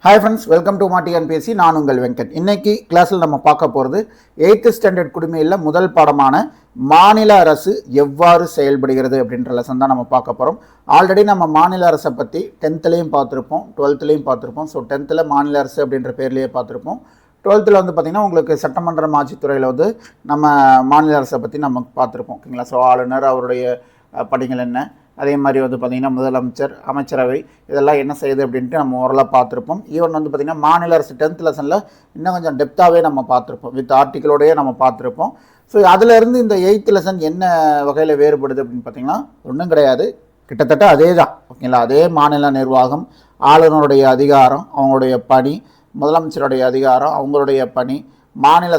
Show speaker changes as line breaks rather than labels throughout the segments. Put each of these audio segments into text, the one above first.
Hi friends, welcome to மாட்டிஎன்பேசி. நான் உங்கள் வெங்கட். இன்னைக்கு கிளாஸில் நம்ம பார்க்க போகிறது 8th ஸ்டாண்டர்ட் குடிமையில் முதல் பாடமான மாநில அரசு எவ்வாறு செயல்படுகிறது அப்படின்ற லெசன் தான் நம்ம பார்க்க போகிறோம். ஆல்ரெடி நம்ம மாநில அரசை பற்றி 10th பார்த்துருப்போம், 12th பார்த்துருப்போம். ஸோ 10th மாநில அரசு அப்படின்ற பேர்லேயே பார்த்துருப்போம். 12th வந்து பார்த்திங்கன்னா உங்களுக்கு சட்டமன்றம் ஆட்சித்துறையில் வந்து நம்ம மாநில அரசை பற்றி நம்ம பார்த்துருப்போம். ஓகேங்களா? ஸோ ஆளுநர், அவருடைய பணிகள் என்ன, அதே மாதிரி வந்து பார்த்திங்கன்னா முதலமைச்சர், அமைச்சரவை, இதெல்லாம் என்ன செய்யுது அப்படின்ட்டு நம்ம ஓரளவு பார்த்துருப்போம். ஈவன் வந்து பார்த்திங்கன்னா மாநில அரசு 10th லெசனில் இன்னும் கொஞ்சம் டெப்த்தாகவே நம்ம பார்த்துருப்போம், வித் ஆர்டிக்கிளோடையே நம்ம பார்த்துருப்போம். ஸோ அதிலேருந்து இந்த 8th லெசன் என்ன வகையில் வேறுபடுது அப்படின்னு பார்த்திங்கன்னா ஒன்றும் கிடையாது, கிட்டத்தட்ட அதே தான். ஓகேங்களா? அதே மாநில நிர்வாகம், ஆளுநருடைய அதிகாரம், அவங்களுடைய பணி, முதலமைச்சருடைய அதிகாரம், அவங்களுடைய பணி, மாநில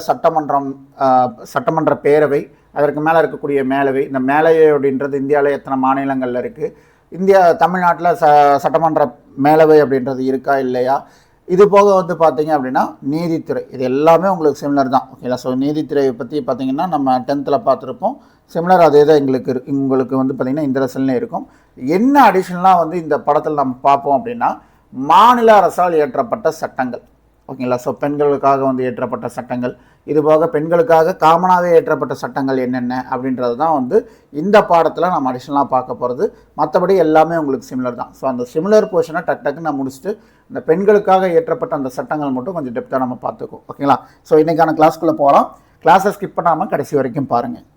சட்டமன்ற பேரவை, அதற்கு மேலே இருக்கக்கூடிய மேலவை. இந்த மேலவை அப்படின்றது இந்தியாவில் எத்தனை மாநிலங்களில் இருக்குது, தமிழ்நாட்டில் சட்டமன்ற மேலவை அப்படின்றது இருக்கா இல்லையா, இது போக வந்து பார்த்திங்க அப்படின்னா நீதித்துறை, இது எல்லாமே உங்களுக்கு சிமிலர் தான். ஓகேங்களா? ஸோ நீதித்துறையை பற்றி பார்த்திங்கன்னா நம்ம 10th பார்த்துருப்போம், சிமிலர் அதே தான் உங்களுக்கு வந்து பார்த்திங்கன்னா இந்த லெசன்லேயே இருக்கும். என்ன அடிஷ்னலாக வந்து இந்த படத்தில் நம்ம பார்ப்போம் அப்படின்னா மாநில அரசால் இயற்றப்பட்ட சட்டங்கள். ஓகேங்களா? ஸோ பெண்களுக்காக வந்து இயற்றப்பட்ட சட்டங்கள், இதுபோக பெண்களுக்காக காமனாகவே இயற்றப்பட்ட சட்டங்கள் என்னென்ன அப்படின்றது தான் வந்து இந்த பாடத்தில் நம்ம அடிஷ்னலாக பார்க்க போகிறது. மற்றபடி எல்லாமே உங்களுக்கு சிமிலர் தான். ஸோ அந்த சிமிலர் போர்ஷனை டக்குன்னு நான் முடிச்சுட்டு இந்த பெண்களுக்காக இயற்றப்பட்ட அந்த சட்டங்கள் மட்டும் கொஞ்சம் டெப்த்தாக நம்ம பார்த்துக்கோம். ஓகேங்களா? ஸோ இன்றைக்கான கிளாஸ்க்குள்ளே போகலாம். கிளாஸை ஸ்கிப் பண்ணாமல் கடைசி வரைக்கும் பாருங்கள்.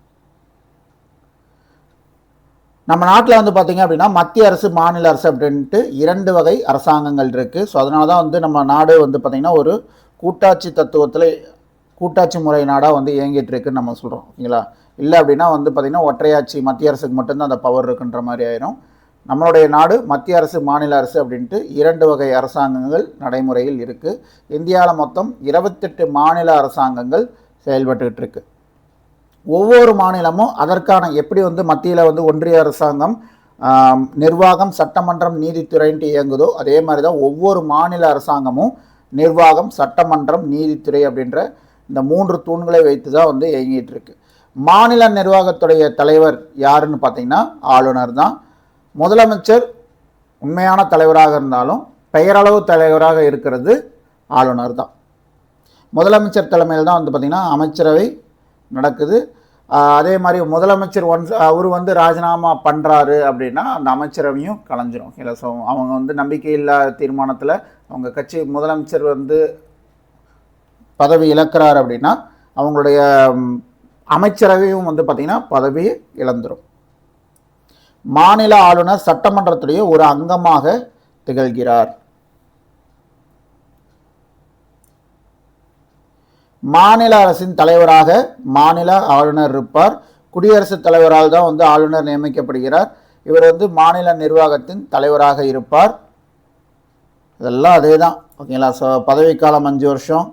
நம்ம நாட்டில் வந்து பார்த்திங்க அப்படின்னா மத்திய அரசு, மாநில அரசு அப்படின்ட்டு 2 வகை அரசாங்கங்கள் இருக்குது. ஸோ அதனால தான் வந்து நம்ம நாடு வந்து பார்த்திங்கன்னா ஒரு கூட்டாட்சி தத்துவத்தில், கூட்டாட்சி முறை நாடாக வந்து இயங்கிட்டு இருக்குன்னு நம்ம சொல்கிறோம். ஓகேங்களா? இல்லை அப்படின்னா வந்து பார்த்திங்கன்னா ஒற்றையாட்சி, மத்திய அரசுக்கு மட்டும்தான் அந்த பவர் இருக்குன்ற மாதிரி ஆயிரும். நம்மளுடைய நாடு மத்திய அரசு, மாநில அரசு அப்படின்ட்டு 2 வகை அரசாங்கங்கள் நடைமுறையில் இருக்குது. இந்தியாவில் மொத்தம் 28 மாநில அரசாங்கங்கள் செயல்பட்டுக்கிட்டு இருக்குது. ஒவ்வொரு மாநிலமும் அதற்கான எப்படி வந்து மத்தியில் வந்து ஒன்றிய அரசாங்கம் நிர்வாகம், சட்டமன்றம், நீதித்துறைன்ட்டு இயங்குதோ அதே மாதிரி தான் ஒவ்வொரு மாநில அரசாங்கமும் நிர்வாகம், சட்டமன்றம், நீதித்துறை அப்படின்ற இந்த 3 தூண்களை வைத்து தான் வந்து இயங்கிட்டு இருக்கு. மாநில நிர்வாகத்துடைய தலைவர் யாருன்னு பார்த்தீங்கன்னா ஆளுநர் தான். முதலமைச்சர் உண்மையான தலைவராக இருந்தாலும் பெயரளவு தலைவராக இருக்கிறது ஆளுநர் தான். முதலமைச்சர் தலைமையில் தான் வந்து பார்த்திங்கன்னா அமைச்சரவை நடக்குது. அதே மாதிரி முதலமைச்சர் அவர் வந்து ராஜினாமா பண்ணுறாரு அப்படின்னா அந்த அமைச்சரவையும் கலைஞ்சிரும். இல்லை, ஸோ அவங்க வந்து நம்பிக்கையில்லா தீர்மானத்தில் அவங்க கட்சி முதலமைச்சர் வந்து பதவி இழக்கிறார் அப்படின்னா அவங்களுடைய அமைச்சரவையும் வந்து பார்த்திங்கன்னா பதவியை இழந்துடும். மாநில ஆளுநர் சட்டமன்றத்துடைய ஒரு அங்கமாக திகழ்கிறார். மாநில அரசின் தலைவராக மாநில ஆளுநர் இருப்பார். குடியரசுத் தலைவரால் தான் வந்து ஆளுநர் நியமிக்கப்படுகிறார். இவர் வந்து மாநில நிர்வாகத்தின் தலைவராக இருப்பார். இதெல்லாம் அதே தான். ஓகேங்களா? ஸோ பதவிக்காலம் 5 வருஷம்.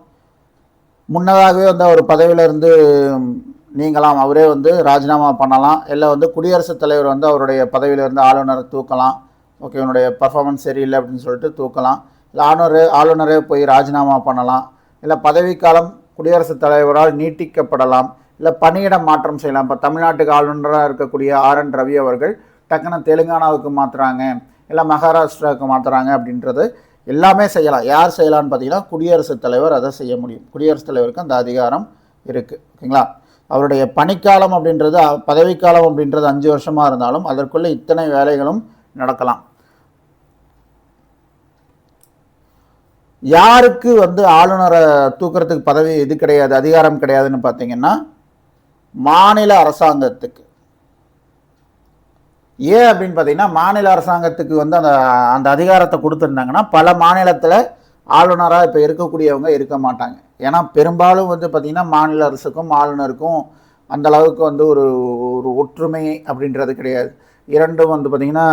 முன்னதாகவே வந்து அவர் பதவியிலிருந்து நீங்கலாம், அவரே வந்து ராஜினாமா பண்ணலாம். இல்லை வந்து குடியரசுத் தலைவர் வந்து அவருடைய பதவியிலிருந்து ஆளுநரை தூக்கலாம். ஓகே, இவனுடைய பர்ஃபார்மன்ஸ் சரியில்லை அப்படின்னு சொல்லிட்டு தூக்கலாம். இல்லை ஆளுநரே போய் ராஜினாமா பண்ணலாம். இல்லை பதவிக்காலம் குடியரசுத் தலைவரால் நீட்டிக்கப்படலாம். இல்லை பணியிட மாற்றம் செய்யலாம். இப்போ தமிழ்நாட்டுக்கு ஆளுநராக இருக்கக்கூடிய RN ரவி அவர்கள் டக்குன்னு தெலுங்கானாவுக்கு மாற்றுறாங்க, இல்லை மகாராஷ்டிராவுக்கு மாற்றுறாங்க அப்படின்றது எல்லாமே செய்யலாம். யார் செய்யலான்னு பார்த்தீங்கன்னா குடியரசுத் தலைவர் அதை செய்ய முடியும். குடியரசுத் தலைவருக்கு அந்த அதிகாரம் இருக்குது. ஓகேங்களா? அவருடைய பணிக்காலம் அப்படின்றது, பதவிக்காலம் அப்படின்றது 5 வருஷமாக இருந்தாலும் அதற்குள்ளே இத்தனை வேலைகளும் நடக்கலாம். யாருக்கு வந்து ஆளுநரை தூக்கிறதுக்கு பதவி இது கிடையாது, அதிகாரம் கிடையாதுன்னு பார்த்தீங்கன்னா மாநில அரசாங்கத்துக்கு. ஏன் அப்படின்னு பார்த்தீங்கன்னா மாநில அரசாங்கத்துக்கு வந்து அந்த அதிகாரத்தை கொடுத்துருந்தாங்கன்னா பல மாநிலத்தில் ஆளுநராக இப்போ இருக்கக்கூடியவங்க இருக்க மாட்டாங்க. ஏன்னா பெரும்பாலும் வந்து பார்த்திங்கன்னா மாநில அரசுக்கும் ஆளுநருக்கும் அந்த அளவுக்கு வந்து ஒரு ஒற்றுமை அப்படின்றது கிடையாது. இரண்டும் வந்து பார்த்திங்கன்னா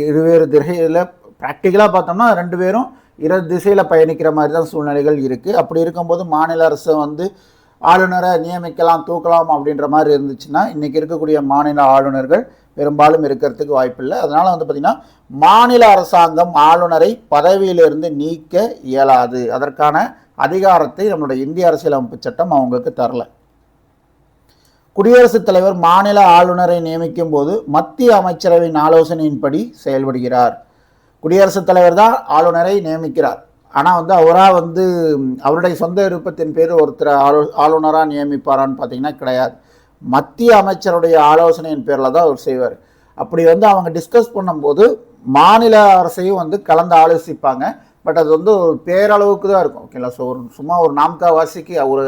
இருவேறு திசையில், ப்ராக்டிக்கலாக பார்த்தோம்னா 2 பேரும் 2 திசையில் பயணிக்கிற மாதிரி தான் சூழ்நிலைகள் இருக்குது. அப்படி இருக்கும்போது மாநில அரசு வந்து ஆளுநரை நியமிக்கலாம், தூக்கலாம் அப்படின்ற மாதிரி இருந்துச்சுன்னா இன்றைக்கி இருக்கக்கூடிய மாநில ஆளுநர்கள் பெரும்பாலும் இருக்கிறதுக்கு வாய்ப்பில்லை. அதனால் வந்து பார்த்திங்கன்னா மாநில அரசாங்கம் ஆளுநரை பதவியிலிருந்து நீக்க இயலாது. அதற்கான அதிகாரத்தை நம்மளுடைய இந்திய அரசியலமைப்பு சட்டம் அவங்களுக்கு தரல. குடியரசுத் தலைவர் மாநில ஆளுநரை நியமிக்கும் போது மத்திய அமைச்சரவையின் ஆலோசனையின்படி செயல்படுகிறார். குடியரசுத் தலைவர் தான் ஆளுநரை நியமிக்கிறார். ஆனால் வந்து அவராக வந்து அவருடைய சொந்த விருப்பத்தின் பேர் ஒருத்தர் ஆளுநராக நியமிப்பாரான்னு பார்த்தீங்கன்னா கிடையாது. மத்திய அமைச்சருடைய ஆலோசனையின் பேரில் தான் அவர் செய்வார். அப்படி வந்து அவங்க டிஸ்கஸ் பண்ணும்போது மாநில அரசையும் வந்து கலந்து ஆலோசிப்பாங்க. பட் அது வந்து ஒரு பேரளவுக்கு தான் இருக்கும். ஓகேங்களா? ஸோ சும்மா ஒரு நாம்கா வாசிக்கு ஒரு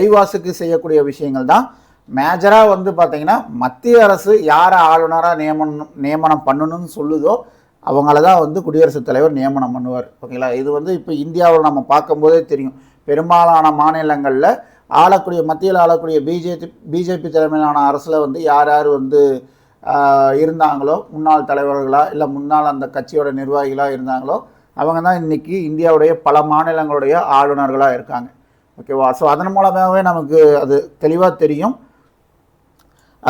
ஐவாசுக்கு செய்யக்கூடிய விஷயங்கள் தான். மேஜராக வந்து பார்த்திங்கன்னா மத்திய அரசு யாரை ஆளுநராக நியமனம் பண்ணணும்னு சொல்லுதோ அவங்கள தான் வந்து குடியரசுத் தலைவர் நியமனம் பண்ணுவார். ஓகேங்களா? இது வந்து இப்போ இந்தியாவில் நம்ம பார்க்கும்போதே தெரியும். பெரும்பாலான மாநிலங்களில் மத்தியில் ஆளக்கூடிய பிஜேபி தலைமையிலான அரசில் வந்து யார் யார் வந்து இருந்தாங்களோ, முன்னாள் தலைவர்களாக இல்லை முன்னாள் அந்த கட்சியோட நிர்வாகிகளாக இருந்தாங்களோ அவங்க தான் இன்றைக்கி இந்தியாவுடைய பல மாநிலங்களுடைய ஆளுநர்களாக இருக்காங்க. ஓகேவா? ஸோ அதன் மூலமாகவே நமக்கு அது தெளிவாக தெரியும்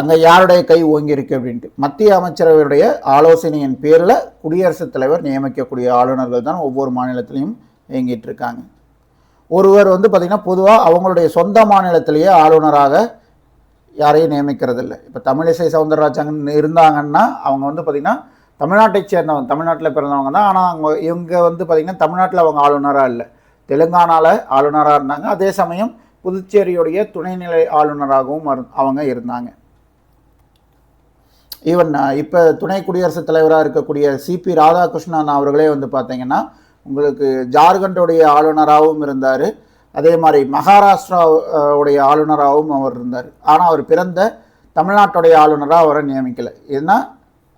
அங்கே யாருடைய கை ஓங்கியிருக்கு அப்படின்ட்டு. மத்திய அமைச்சரவையுடைய ஆலோசனையின் பேரில் குடியரசுத் தலைவர் நியமிக்கக்கூடிய ஆளுநர்கள் தான் ஒவ்வொரு மாநிலத்திலையும் இயங்கிட்டு இருக்காங்க. ஒருவர் வந்து பார்த்திங்கன்னா பொதுவாக அவங்களுடைய சொந்த மாநிலத்திலேயே ஆளுநராக யாரையும் நியமிக்கிறது இல்லை. இப்போ தமிழிசை சவுந்தரராஜன் இருந்தாங்கன்னா அவங்க வந்து பார்த்திங்கன்னா தமிழ்நாட்டை சேர்ந்தவங்க, தமிழ்நாட்டில் பிறந்தவங்க தான். ஆனால் இவங்க வந்து பார்த்திங்கன்னா தமிழ்நாட்டில் அவங்க ஆளுநராக இல்லை, தெலுங்கானாவில் ஆளுநராக இருந்தாங்க. அதே சமயம் புதுச்சேரியுடைய துணைநிலை ஆளுநராகவும் அவங்க இருந்தாங்க. ஈவன் இப்போ துணை குடியரசுத் தலைவராக இருக்கக்கூடிய சிபி ராதாகிருஷ்ணன் அவர்களே வந்து பார்த்திங்கன்னா உங்களுக்கு ஜார்க்கண்டுடைய ஆளுநராகவும் இருந்தார். அதே மாதிரி மகாராஷ்டிராவுடைய ஆளுநராகவும் அவர் இருந்தார். ஆனால் அவர் பிறந்த தமிழ்நாட்டுடைய ஆளுநராக அவரை நியமிக்கலை. ஏன்னா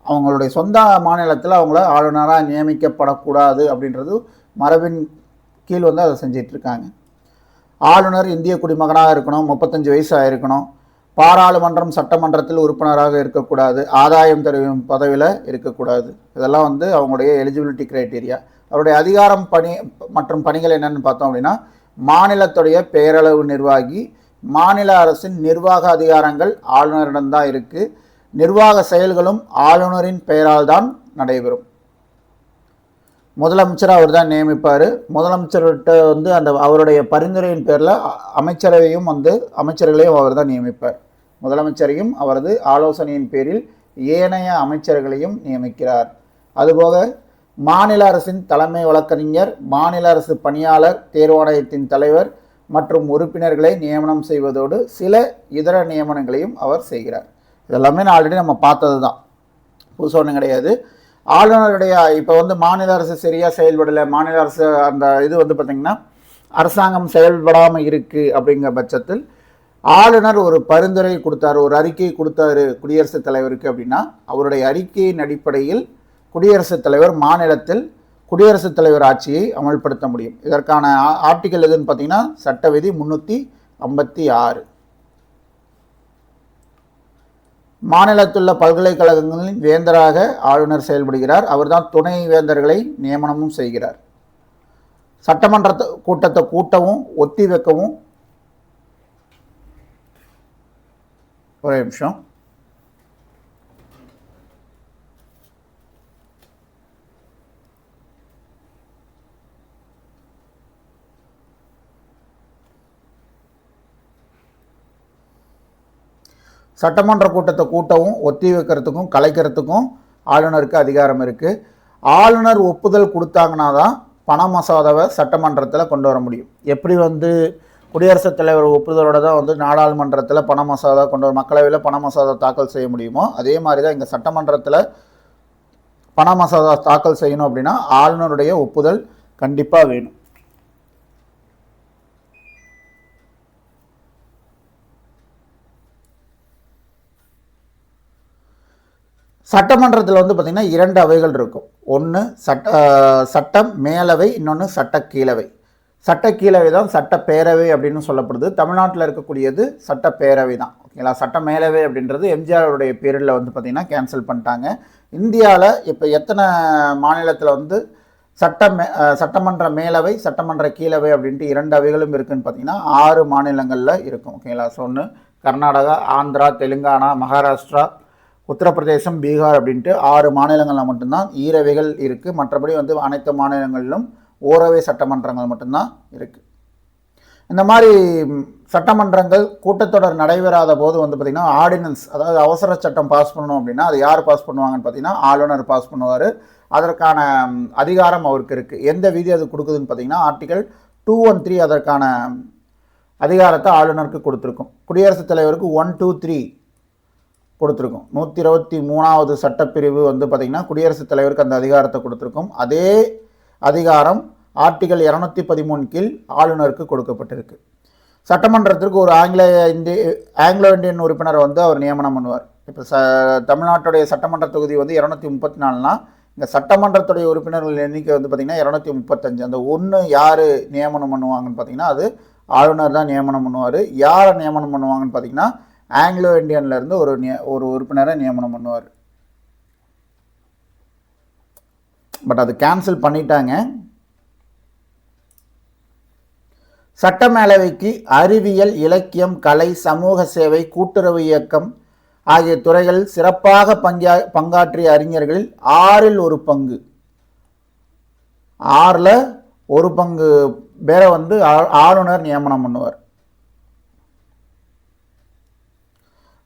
அவங்களுடைய சொந்த மாநிலத்தில் அவங்கள ஆளுநராக நியமிக்கப்படக்கூடாது அப்படின்றது மரபின் கீழ் வந்து அதை செஞ்சிட்ருக்காங்க. ஆளுநர் இந்திய குடிமகனாக இருக்கணும், 35 வயசு ஆகிருக்கணும், பாராளுமன்றம் சட்டமன்றத்தில் உறுப்பினராக இருக்கக்கூடாது, ஆதாயம் தெரியும் பதவியில் இருக்கக்கூடாது. இதெல்லாம் வந்து அவங்களுடைய எலிஜிபிலிட்டி க்ரைட்டீரியா. அவருடைய அதிகாரம் மற்றும் பணிகள் என்னென்னு பார்த்தோம் அப்படின்னா மாநிலத்துடைய பெயரளவு நிர்வாகி, மாநில அரசின் நிர்வாக அதிகாரங்கள் ஆளுநரிடம்தான் இருக்குது. நிர்வாக செயல்களும் ஆளுநரின் பெயரால் தான் நடைபெறும். முதலமைச்சரை அவர் தான் நியமிப்பார். முதலமைச்சர்கிட்ட வந்து அந்த அவருடைய பரிந்துரையின் பேரில் அமைச்சர்களையும் அவர் தான் நியமிப்பார். முதலமைச்சரையும் அவரது ஆலோசனையின் பேரில் ஏனைய அமைச்சர்களையும் நியமிக்கிறார். அதுபோக மாநில அரசின் தலைமை வழக்கறிஞர், மாநில அரசு பணியாளர் தேர்வாணையத்தின் தலைவர் மற்றும் உறுப்பினர்களை நியமனம் செய்வதோடு சில இதர நியமனங்களையும் அவர் செய்கிறார். இதெல்லாமே நான் ஆல்ரெடி நம்ம பார்த்தது தான், புதுசு ஒன்றும் கிடையாது. ஆளுநருடைய இப்போ வந்து மாநில அரசு சரியாக செயல்படலை, மாநில அரசு அந்த இது வந்து பார்த்திங்கன்னா அரசாங்கம் செயல்படாமல் இருக்குது அப்படிங்கிற பட்சத்தில் ஆளுநர் ஒரு பரிந்துரை கொடுத்தாரு, ஒரு அறிக்கை கொடுத்தாரு குடியரசுத் தலைவருக்கு அப்படின்னா அவருடைய அறிக்கையின் அடிப்படையில் குடியரசுத் தலைவர் மாநிலத்தில் குடியரசுத் தலைவர் ஆட்சியை அமல்படுத்த முடியும். இதற்கான ஆர்டிக்கல் எதுன்னு பார்த்தீங்கன்னா சட்ட விதி 356. மாநிலத்துள்ள பல்கலைக்கழகங்களின் வேந்தராக ஆளுநர் செயல்படுகிறார். அவர்தான் துணை வேந்தர்களை நியமனமும் செய்கிறார். சட்டமன்ற கூட்டத்தை கூட்டவும் ஒத்தி வைக்கவும் ஒரே நிமிஷம். சட்டமன்ற கூட்டத்தை கூட்டவும் ஒத்தி வைக்கிறதுக்கும் கலைக்கிறதுக்கும் ஆளுநருக்கு அதிகாரம் இருக்குது. ஆளுநர் ஒப்புதல் கொடுத்தாங்கன்னா தான் பண மசோதாவை சட்டமன்றத்தில் கொண்டு வர முடியும். எப்படி வந்து குடியரசுத் தலைவர் ஒப்புதலோடு தான் வந்து நாடாளுமன்றத்தில் பண மசோதா கொண்டு வர, மக்களவையில் பண மசோதா தாக்கல் செய்ய முடியுமோ அதே மாதிரி தான் இங்கே சட்டமன்றத்தில் பண மசோதா தாக்கல் செய்யணும் அப்படின்னா ஆளுநருடைய ஒப்புதல் கண்டிப்பாக வேணும். சட்டமன்றத்தில் வந்து பார்த்திங்கன்னா 2 அவைகள் இருக்கும். ஒன்று சட்டம் மேலவை, இன்னொன்று சட்டக்கீழவை. சட்டக்கீழவை தான் சட்டப்பேரவை அப்படின்னு சொல்லப்படுது. தமிழ்நாட்டில் இருக்கக்கூடியது சட்டப்பேரவை தான். ஓகேங்களா? சட்ட மேலவை அப்படின்றது எம்ஜிஆருடைய பீரியடில் வந்து பார்த்திங்கன்னா கேன்சல் பண்ணிட்டாங்க. இந்தியாவில் இப்போ எத்தனை மாநிலத்தில் வந்து சட்டமன்ற மேலவை சட்டமன்ற கீழவை அப்படின்ட்டு 2 அவைகளும் இருக்குதுன்னு பார்த்திங்கன்னா 6 மாநிலங்களில் இருக்கும். ஓகேங்களா? ஸோ ஒன்று கர்நாடகா, ஆந்திரா, தெலுங்கானா, மகாராஷ்டிரா, உத்தரப்பிரதேசம், பீகார் அப்படின்ட்டு 6 மாநிலங்களில் மட்டும்தான் ஈரவைகள் இருக்குது. மற்றபடி வந்து அனைத்து மாநிலங்களிலும் ஓரவை சட்டமன்றங்கள் மட்டும்தான் இருக்குது. இந்த மாதிரி சட்டமன்றங்கள் கூட்டத்தொடர் நடைபெறாத போது வந்து பார்த்திங்கன்னா ஆர்டினன்ஸ், அதாவது அவசர சட்டம் பாஸ் பண்ணணும் அப்படின்னா அது யார் பாஸ் பண்ணுவாங்கன்னு பார்த்தீங்கன்னா ஆளுநர் பாஸ் பண்ணுவார். அதற்கான அதிகாரம் அவருக்கு இருக்குது. எந்த விதி அது கொடுக்குதுன்னு பார்த்தீங்கன்னா ஆர்டிகல் 213 அதற்கான அதிகாரத்தை ஆளுநருக்கு கொடுத்துருக்கும். குடியரசுத் தலைவருக்கு 1, 2, 3 கொடுத்துருக்கும். 123வது சட்டப்பிரிவு வந்து பார்த்திங்கன்னா குடியரசுத் தலைவருக்கு அந்த அதிகாரத்தை கொடுத்துருக்கும். அதே அதிகாரம் ஆர்டிகல் 213 கீழ் ஆளுநருக்கு கொடுக்கப்பட்டிருக்கு. சட்டமன்றத்திற்கு ஒரு ஆங்கிலோ இந்தியன் உறுப்பினரை வந்து அவர் நியமனம் பண்ணுவார். இப்போ தமிழ்நாட்டுடைய சட்டமன்ற தொகுதி வந்து 234னா இந்த சட்டமன்றத்துடைய உறுப்பினர்கள் எண்ணிக்கை வந்து பார்த்திங்கன்னா 235. அந்த ஒன்று யார் நியமனம் பண்ணுவாங்கன்னு பார்த்திங்கன்னா அது ஆளுநர் தான் நியமனம் பண்ணுவார். யாரை நியமனம் பண்ணுவாங்கன்னு பார்த்திங்கன்னா ஆங்கிலோ இந்தியன்லேருந்து ஒரு உறுப்பினரை நியமனம் பண்ணுவார். பட் அது கேன்சல் பண்ணிட்டாங்க. சட்டமேலவைக்கு அறிவியல், இலக்கியம், கலை, சமூக சேவை, கூட்டுறவு இயக்கம் ஆகிய துறைகளில் சிறப்பாக பங்காற்றிய அறிஞர்களில் 6ல் 1 பங்கு, 6ல் 1 பங்கு பேரை வந்து ஆளுநர் நியமனம் பண்ணுவார்.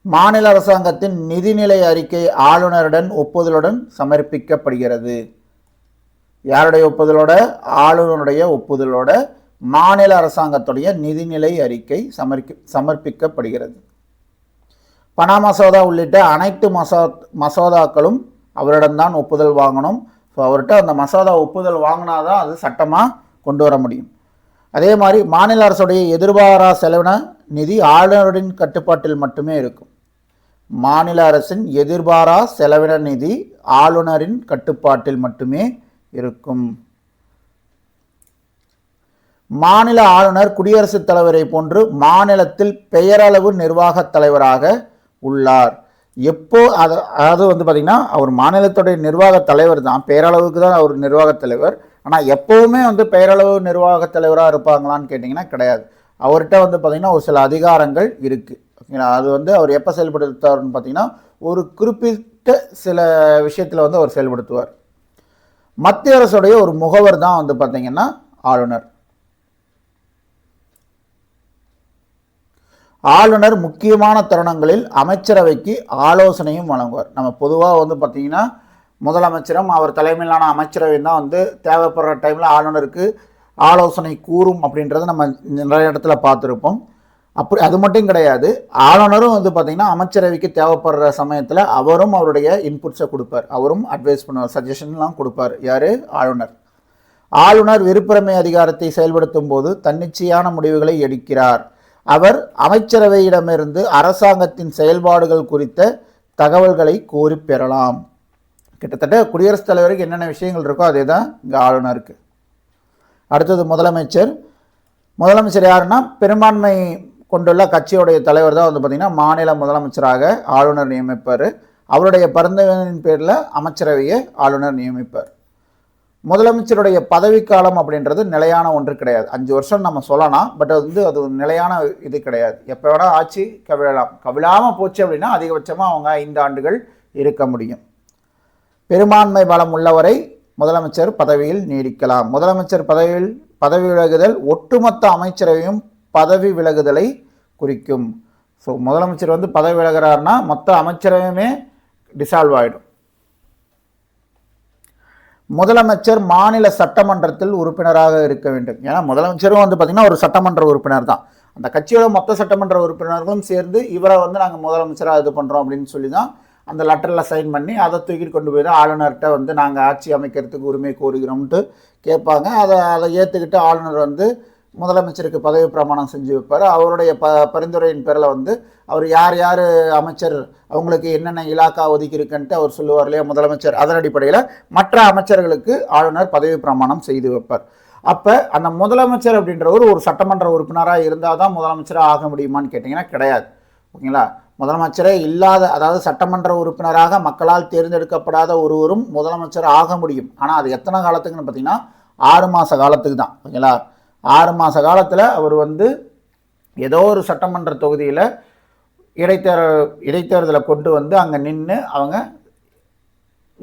மாநில அரசாங்கத்தின் நிதிநிலை அறிக்கை ஆளுநருடன் ஒப்புதலுடன் சமர்ப்பிக்கப்படுகிறது. யாருடைய ஒப்புதலோட? ஆளுநருடைய ஒப்புதலோட மாநில அரசாங்கத்துடைய நிதிநிலை அறிக்கை சமர்ப்பிக்கப்படுகிறது. பண மசோதா உள்ளிட்ட அனைத்து மசோதாக்களும் அவரிடம்தான் ஒப்புதல் வாங்கணும். ஸோ அவர்கிட்ட அந்த மசோதா ஒப்புதல் வாங்கினாதான் அது சட்டமாக கொண்டு வர முடியும். அதே மாதிரி மாநில அரசுடைய எதிர்பாரா செலவின நிதி ஆளுநரின் கட்டுப்பாட்டில் மட்டுமே இருக்கும். மாநில அரசின் எதிர்பாரா செலவின நிதி ஆளுநரின் கட்டுப்பாட்டில் மட்டுமே இருக்கும். மாநில ஆளுநர் குடியரசுத் தலைவரை போன்று மாநிலத்தில் பெயரளவு நிர்வாகத் தலைவராக உள்ளார். எப்போ அதாவது வந்து பார்த்திங்கன்னா அவர் மாநிலத்துடைய நிர்வாகத் தலைவர் தான், பெயரளவுக்கு தான் அவர் நிர்வாகத் தலைவர். ஆனால் எப்போவுமே வந்து பெயரளவு நிர்வாகத் தலைவராக இருப்பாங்களான்னு கேட்டிங்கன்னா கிடையாது. அவர்கிட்ட வந்து பார்த்திங்கன்னா ஒரு சில அதிகாரங்கள் இருக்குது. ஓகேங்களா? அது வந்து அவர் எப்போ செயல்படுத்தார்னு பார்த்திங்கன்னா ஒரு குறிப்பிட்ட சில விஷயத்தில் வந்து அவர் செயல்படுத்துவார். மத்திய அரசுடைய ஒரு முகவர் தான் வந்து பார்த்திங்கன்னா ஆளுநர். ஆளுநர் முக்கியமான தருணங்களில் அமைச்சரவைக்கு ஆலோசனையும் வழங்குவார். நம்ம பொதுவாக வந்து பார்த்திங்கன்னா முதலமைச்சரும் அவர் தலைமையிலான அமைச்சரவையும் தான் வந்து தேவைப்படுற டைமில் ஆளுநருக்கு ஆலோசனை கூறும் அப்படின்றத நம்ம நிறைய இடத்துல பார்த்துருப்போம். அப்படி அது மட்டும் கிடையாது, ஆளுநரும் வந்து பார்த்திங்கன்னா அமைச்சரவைக்கு தேவைப்படுற சமயத்தில் அவரும் அவருடைய இன்புட்ஸை கொடுப்பார், அவரும் அட்வைஸ் பண்ணுவார், சஜஷன்லாம் கொடுப்பார். யார்? ஆளுநர். ஆளுநர் விருப்புரிமை அதிகாரத்தை செயல்படுத்தும் போது தன்னிச்சையான முடிவுகளை எடுக்கிறார். அவர் அமைச்சரவையிடமிருந்து அரசாங்கத்தின் செயல்பாடுகள் குறித்த தகவல்களை கோரி பெறலாம். கிட்டத்தட்ட குடியரசுத் தலைவருக்கு என்னென்ன விஷயங்கள் இருக்கோ அதே தான் இங்கே ஆளுநருக்கு. அடுத்தது முதலமைச்சர். முதலமைச்சர் யாருன்னா பெரும்பான்மை கொண்டுள்ள கட்சியுடைய தலைவர் தான் வந்து பார்த்திங்கன்னா மாநில முதலமைச்சராக ஆளுநர் நியமிப்பார். அவருடைய பரிந்துரையின் பேரில் அமைச்சரவையை ஆளுநர் நியமிப்பார். முதலமைச்சருடைய பதவிக்காலம் அப்படின்றது நிலையான ஒன்று கிடையாது. 5 வருஷம் நம்ம சொல்லலாம், பட் அது நிலையான இது கிடையாது. எப்போ வேணால் ஆட்சி கவிழாமல் போச்சு அப்படின்னா அதிகபட்சமாக அவங்க 5 ஆண்டுகள் இருக்க முடியும். பெரும்பான்மை பலம் உள்ளவரை முதலமைச்சர் பதவியில் நீடிக்கலாம். முதலமைச்சர் பதவி விலகுதல் ஒட்டுமொத்த அமைச்சரவையும் பதவி விலகுதலை குறிக்கும். ஸோ முதலமைச்சர் வந்து பதவி விலகிறார்னா மொத்த அமைச்சரவையுமே டிசால்வ் ஆகிடும். முதலமைச்சர் மாநில சட்டமன்றத்தில் உறுப்பினராக இருக்க வேண்டும். ஏன்னா முதலமைச்சரும் வந்து பார்த்திங்கன்னா ஒரு சட்டமன்ற உறுப்பினர் தான். அந்த கட்சியோட மொத்த சட்டமன்ற உறுப்பினர்களும் சேர்ந்து இவரை வந்து நாங்கள் முதலமைச்சராக இது பண்ணுறோம் அப்படின்னு சொல்லி தான் அந்த லெட்டரில் சைன் பண்ணி அதை தூக்கிட்டு கொண்டு போய் தான் ஆளுநர்கிட்ட வந்து நாங்கள் ஆட்சி அமைக்கிறதுக்கு உரிமை கோருகிறோம்ட்டு கேட்பாங்க. அதை ஏற்றுக்கிட்டு ஆளுநர் வந்து முதலமைச்சருக்கு பதவி பிரமாணம் செஞ்சு வைப்பார். அவருடைய பரிந்துரையின் பேரில் வந்து அவர் யார் யார் அமைச்சர் அவங்களுக்கு என்னென்ன இலாக்கா ஒதுக்கியிருக்குன்ட்டு அவர் சொல்லுவார் இல்லையா முதலமைச்சர். அதன் அடிப்படையில் மற்ற அமைச்சர்களுக்கு ஆளுநர் பதவி பிரமாணம் செய்து வைப்பார். அப்போ அந்த முதலமைச்சர் அப்படின்றவர் ஒரு சட்டமன்ற உறுப்பினராக இருந்தால் தான் முதலமைச்சராக ஆக முடியுமான்னு கேட்டிங்கன்னா கிடையாது. ஓகேங்களா? முதலமைச்சரே இல்லாத, அதாவது சட்டமன்ற உறுப்பினராக மக்களால் தேர்ந்தெடுக்கப்படாத ஒருவரும் முதலமைச்சர் ஆக முடியும். ஆனால் அது எத்தனை காலத்துக்குன்னு பார்த்தீங்கன்னா 6 மாத காலத்துக்கு தான். ஓகேங்களா? 6 மாத காலத்தில் அவர் வந்து ஏதோ ஒரு சட்டமன்ற தொகுதியில் இடைத்தேர்தலை கொண்டு வந்து அங்கே நின்று அவங்க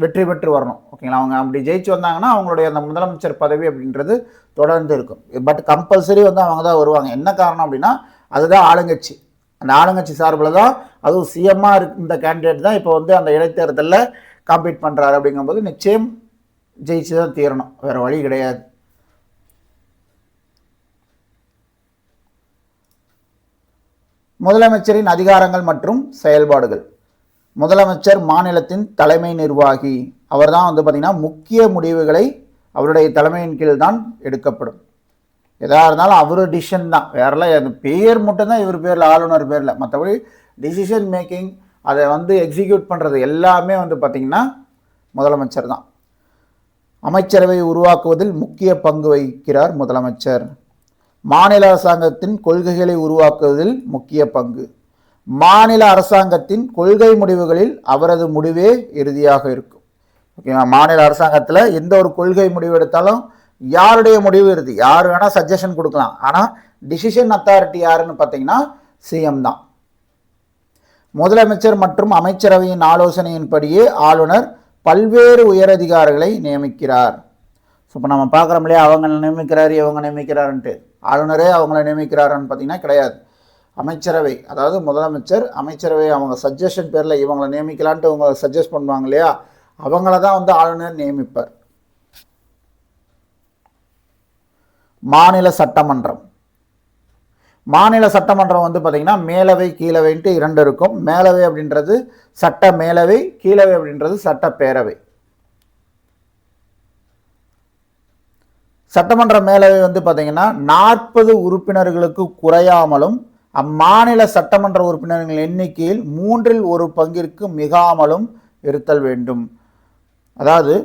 வெற்றி பெற்று வரணும். ஓகேங்களா? அவங்க அப்படி ஜெயிச்சு வந்தாங்கன்னா அவங்களுடைய அந்த முதலமைச்சர் பதவி அப்படின்றது தொடர்ந்து இருக்கும். பட் கம்பல்சரி வந்து அவங்க தான் வருவாங்க. என்ன காரணம் அப்படின்னா அதுதான் ஆளுங்கட்சி. அந்த ஆளுங்கட்சி சார்பில் தான், அதுவும் சிஎம்மாக இந்த கேண்டிடேட் தான் இப்போ வந்து அந்த இடைத்தேர்தலில் காம்பீட் பண்ணுறாரு. அப்படிங்கும்போது நிச்சயம் ஜெயிச்சு தான் தீரணும், வேறு வழி கிடையாது. முதலமைச்சரின் அதிகாரங்கள் மற்றும் செயல்பாடுகள். முதலமைச்சர் மாநிலத்தின் தலைமை நிர்வாகி. அவர் தான் வந்து பார்த்திங்கன்னா முக்கிய முடிவுகளை அவருடைய தலைமையின் கீழ் தான் எடுக்கப்படும். எதாக இருந்தாலும் அவர் டிசிஷன் தான், வேறெல்லாம் அந்த பேர் மட்டும்தான் இவர் பேரில், ஆளுநர் பேரில். மற்றபடி டிசிஷன் மேக்கிங், அதை வந்து எக்ஸிக்யூட் பண்ணுறது எல்லாமே வந்து பார்த்திங்கன்னா முதலமைச்சர் தான். அமைச்சரவை உருவாக்குவதில் முக்கிய பங்கு வகிக்கிறார் முதலமைச்சர். மாநில அரசாங்கத்தின் கொள்கைகளை உருவாக்குவதில் முக்கிய பங்கு. மாநில அரசாங்கத்தின் கொள்கை முடிவுகளில் அவரது முடிவே இறுதியாக இருக்கும். ஓகேவா? மாநில அரசாங்கத்தில் எந்த ஒரு கொள்கை முடிவு எடுத்தாலும் யாருடைய முடிவு இறுதி, யார் வேணால் சஜஷன் கொடுக்கலாம். ஆனால் டிசிஷன் அத்தாரிட்டி யாருன்னு பார்த்தீங்கன்னா சிஎம் தான். முதலமைச்சர் மற்றும் அமைச்சரவையின் ஆலோசனையின்படியே ஆளுநர் பல்வேறு உயரதிகாரிகளை நியமிக்கிறார். ஸோ இப்போ நம்ம பார்க்குறோம் இல்லையா, அவங்க நியமிக்கிறார் இவங்க நியமிக்கிறாருன்ட்டு. ஆளுநரே அவங்கள நியமிக்கிறாருன்னு பார்த்தீங்கன்னா கிடையாது. அமைச்சரவை, அதாவது முதலமைச்சர் அமைச்சரவை அவங்க சஜஷன் பேரில் இவங்களை நியமிக்கலான்ட்டு அவங்க சஜஸ்ட் பண்ணுவாங்க இல்லையா, அவங்கள தான் வந்து ஆளுநர் நியமிப்பார். மாநில சட்டமன்றம். மாநில சட்டமன்றம் வந்து பார்த்திங்கன்னா மேலவை கீழவைன்ட்டு 2 இருக்கும். மேலவை அப்படின்றது சட்ட மேலவை, கீழவை அப்படின்றது சட்டப்பேரவை. சட்டமன்ற மேலவை வந்து பார்த்திங்கன்னா 40 உறுப்பினர்களுக்கு குறையாமலும் அம்மாநில சட்டமன்ற உறுப்பினர்கள் எண்ணிக்கையில் 1/3 பங்கிற்கு மிகாமலும் இருத்தல் வேண்டும். அதாவது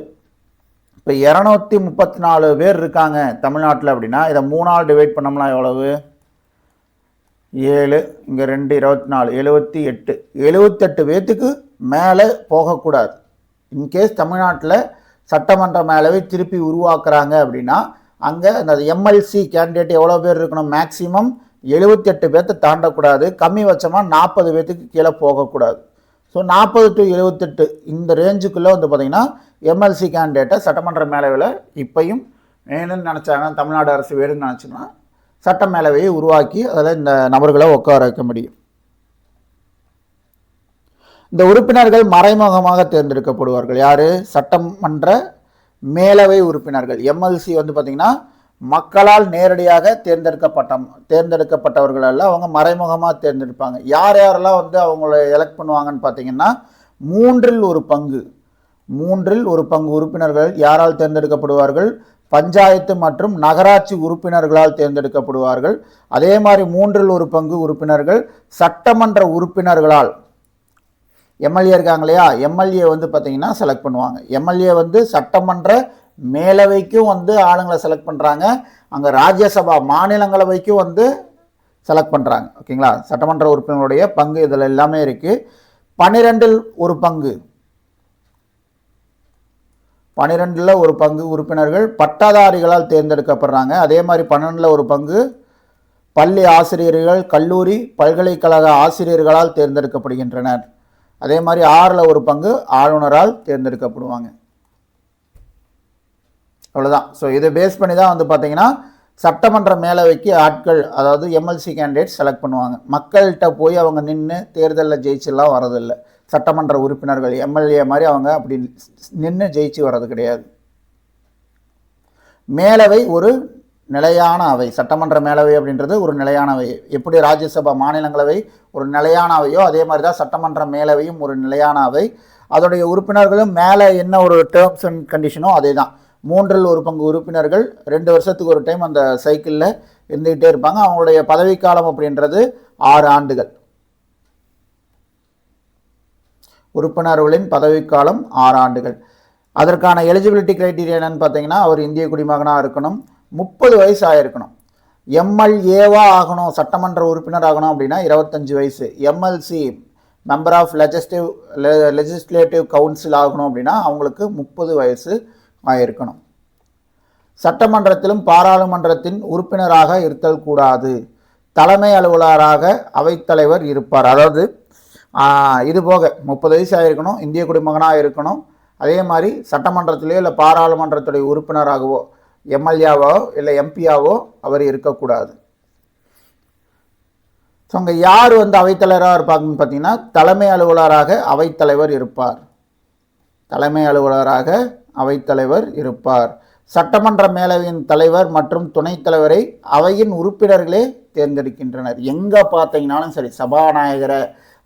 இப்போ 234 பேர் இருக்காங்க தமிழ்நாட்டில் அப்படின்னா, இதை 3ஆல் டிவைட் பண்ணோம்னா எவ்வளவு? 7, இங்கே 2 24, 78. 78 பேர்த்துக்கு மேலே போகக்கூடாது. இன்கேஸ் தமிழ்நாட்டில் சட்டமன்ற மேலவை திருப்பி உருவாக்குறாங்க அப்படின்னா அங்கே அந்த எம்எல்சி கேண்டிடேட் எவ்வளோ பேர் இருக்கணும்? மேக்சிமம் 78 பேர்த்தை தாண்டக்கூடாது. கம்மி பட்சமாக 40 பேர்த்துக்கு கீழே போகக்கூடாது. ஸோ 40 to 78 இந்த ரேஞ்சுக்குள்ளே வந்து பார்த்திங்கன்னா எம்எல்சி கேண்டிடேட்டை சட்டமன்ற மேலவையில் இப்பையும் வேணும்னு நினச்சாங்க, தமிழ்நாடு அரசு வேணும்னு நினச்சிங்கன்னா சட்ட மேலவையை உருவாக்கி அதில் இந்த நபர்களை உட்கார வைக்க முடியும். இந்த உறுப்பினர்கள் மறைமுகமாக தேர்ந்தெடுக்கப்படுவார்கள். யார்? சட்டமன்ற மேலவை உறுப்பினர்கள். எம்எல்சி வந்து பார்த்திங்கன்னா மக்களால் நேரடியாக தேர்ந்தெடுக்கப்பட்டவர்கள் அல்ல, அவங்க மறைமுகமாக தேர்ந்தெடுப்பாங்க. யார் யாரெல்லாம் வந்து அவங்கள எலெக்ட் பண்ணுவாங்கன்னு பார்த்தீங்கன்னா 1/3 பங்கு உறுப்பினர்கள் யாரால் தேர்ந்தெடுக்கப்படுவார்கள்? பஞ்சாயத்து மற்றும் நகராட்சி உறுப்பினர்களால் தேர்ந்தெடுக்கப்படுவார்கள். அதே மாதிரி 1/3 பங்கு உறுப்பினர்கள் சட்டமன்ற உறுப்பினர்களால், எம்எல்ஏ இருக்காங்க இல்லையா, எம்எல்ஏ வந்து பார்த்தீங்கன்னா செலக்ட் பண்ணுவாங்க. எம்எல்ஏ வந்து சட்டமன்ற மேலவைக்கும் வந்து ஆளுங்களை செலக்ட் பண்ணுறாங்க, அங்கே ராஜ்யசபா மாநிலங்களவைக்கும் வந்து செலக்ட் பண்ணுறாங்க. ஓகேங்களா? சட்டமன்ற உறுப்பினர்களுடைய பங்கு இதில் எல்லாமே இருக்குது. 12 ஒரு பங்கு உறுப்பினர்கள் பட்டதாரிகளால் தேர்ந்தெடுக்கப்படுறாங்க. அதே மாதிரி 12 பங்கு பள்ளி ஆசிரியர்கள், கல்லூரி, பல்கலைக்கழக ஆசிரியர்களால் தேர்ந்தெடுக்கப்படுகின்றனர். அதே மாதிரி 6 பங்கு ஆளுநரால் தேர்ந்தெடுக்கப்படுவாங்க. அவ்வளோதான். ஸோ இதை பேஸ் பண்ணி தான் வந்து பார்த்தீங்கன்னா சட்டமன்ற மேலவைக்கு ஆட்கள், அதாவது எம்எல்சி கேண்டிடேட் செலக்ட் பண்ணுவாங்க. மக்கள்கிட்ட போய் அவங்க நின்று தேர்தலில் ஜெயிச்சுலாம் வரதில்லை. சட்டமன்ற உறுப்பினர்கள் எம்எல்ஏ மாதிரி அவங்க அப்படி நின்று ஜெயிச்சு வர்றது கிடையாது. மேலவை ஒரு நிலையான அவை. சட்டமன்ற மேலவை அப்படின்றது ஒரு நிலையான அவை. எப்படி ராஜ்யசபா மாநிலங்களவை ஒரு நிலையான அவையோ அதே மாதிரி தான் சட்டமன்ற மேலவையும் ஒரு நிலையான அவை. அதோடைய உறுப்பினர்களும் மேலே என்ன ஒரு டேர்ம்ஸ் அண்ட் கண்டிஷனோ அதே தான். 1/3 பங்கு உறுப்பினர்கள் 2 வருஷத்துக்கு ஒரு டைம் அந்த சைக்கிளில் இருந்துக்கிட்டே இருப்பாங்க. அவங்களுடைய பதவிக்காலம் அப்படின்றது 6 ஆண்டுகள். உறுப்பினர்களின் பதவிக்காலம் 6 ஆண்டுகள். அதற்கான எலிஜிபிலிட்டி கிரைட்டீரியா என்னன்னு பார்த்தீங்கன்னா, அவர் இந்திய குடிமகனாக இருக்கணும், 30 வயசு ஆகிருக்கணும். எம்எல்ஏவாக ஆகணும், சட்டமன்ற உறுப்பினர் ஆகணும் அப்படின்னா 25 வயசு. MLC member of legislative council ஆகணும் அப்படின்னா அவங்களுக்கு 30 வயசு ஆகிருக்கணும். சட்டமன்றத்திலும் பாராளுமன்றத்தின் உறுப்பினராக இருத்தல் கூடாது. தலைமை அலுவலராக அவைத்தலைவர் இருப்பார். அதாவது இது போக 30 வயசு ஆகிருக்கணும், இந்திய குடிமகனாக இருக்கணும், அதே மாதிரி சட்டமன்றத்திலேயோ இல்லை பாராளுமன்றத்துடைய உறுப்பினராகவோ எம்எல்ஏவோ இல்லை எம்பியாவோ அவர் இருக்கக்கூடாது. ஸோ அங்கே யார் அவைத்தலைவராக இருப்பாங்கன்னு பார்த்தீங்கன்னா தலைமை அலுவலராக அவைத்தலைவர் இருப்பார். தலைமை அலுவலராக அவைத்தலைவர் இருப்பார். சட்டமன்ற மேலவையின் தலைவர் மற்றும் துணைத் தலைவரை அவையின் உறுப்பினர்களே தேர்ந்தெடுக்கின்றனர். எங்கே பார்த்தீங்கன்னாலும் சரி, சபாநாயகரை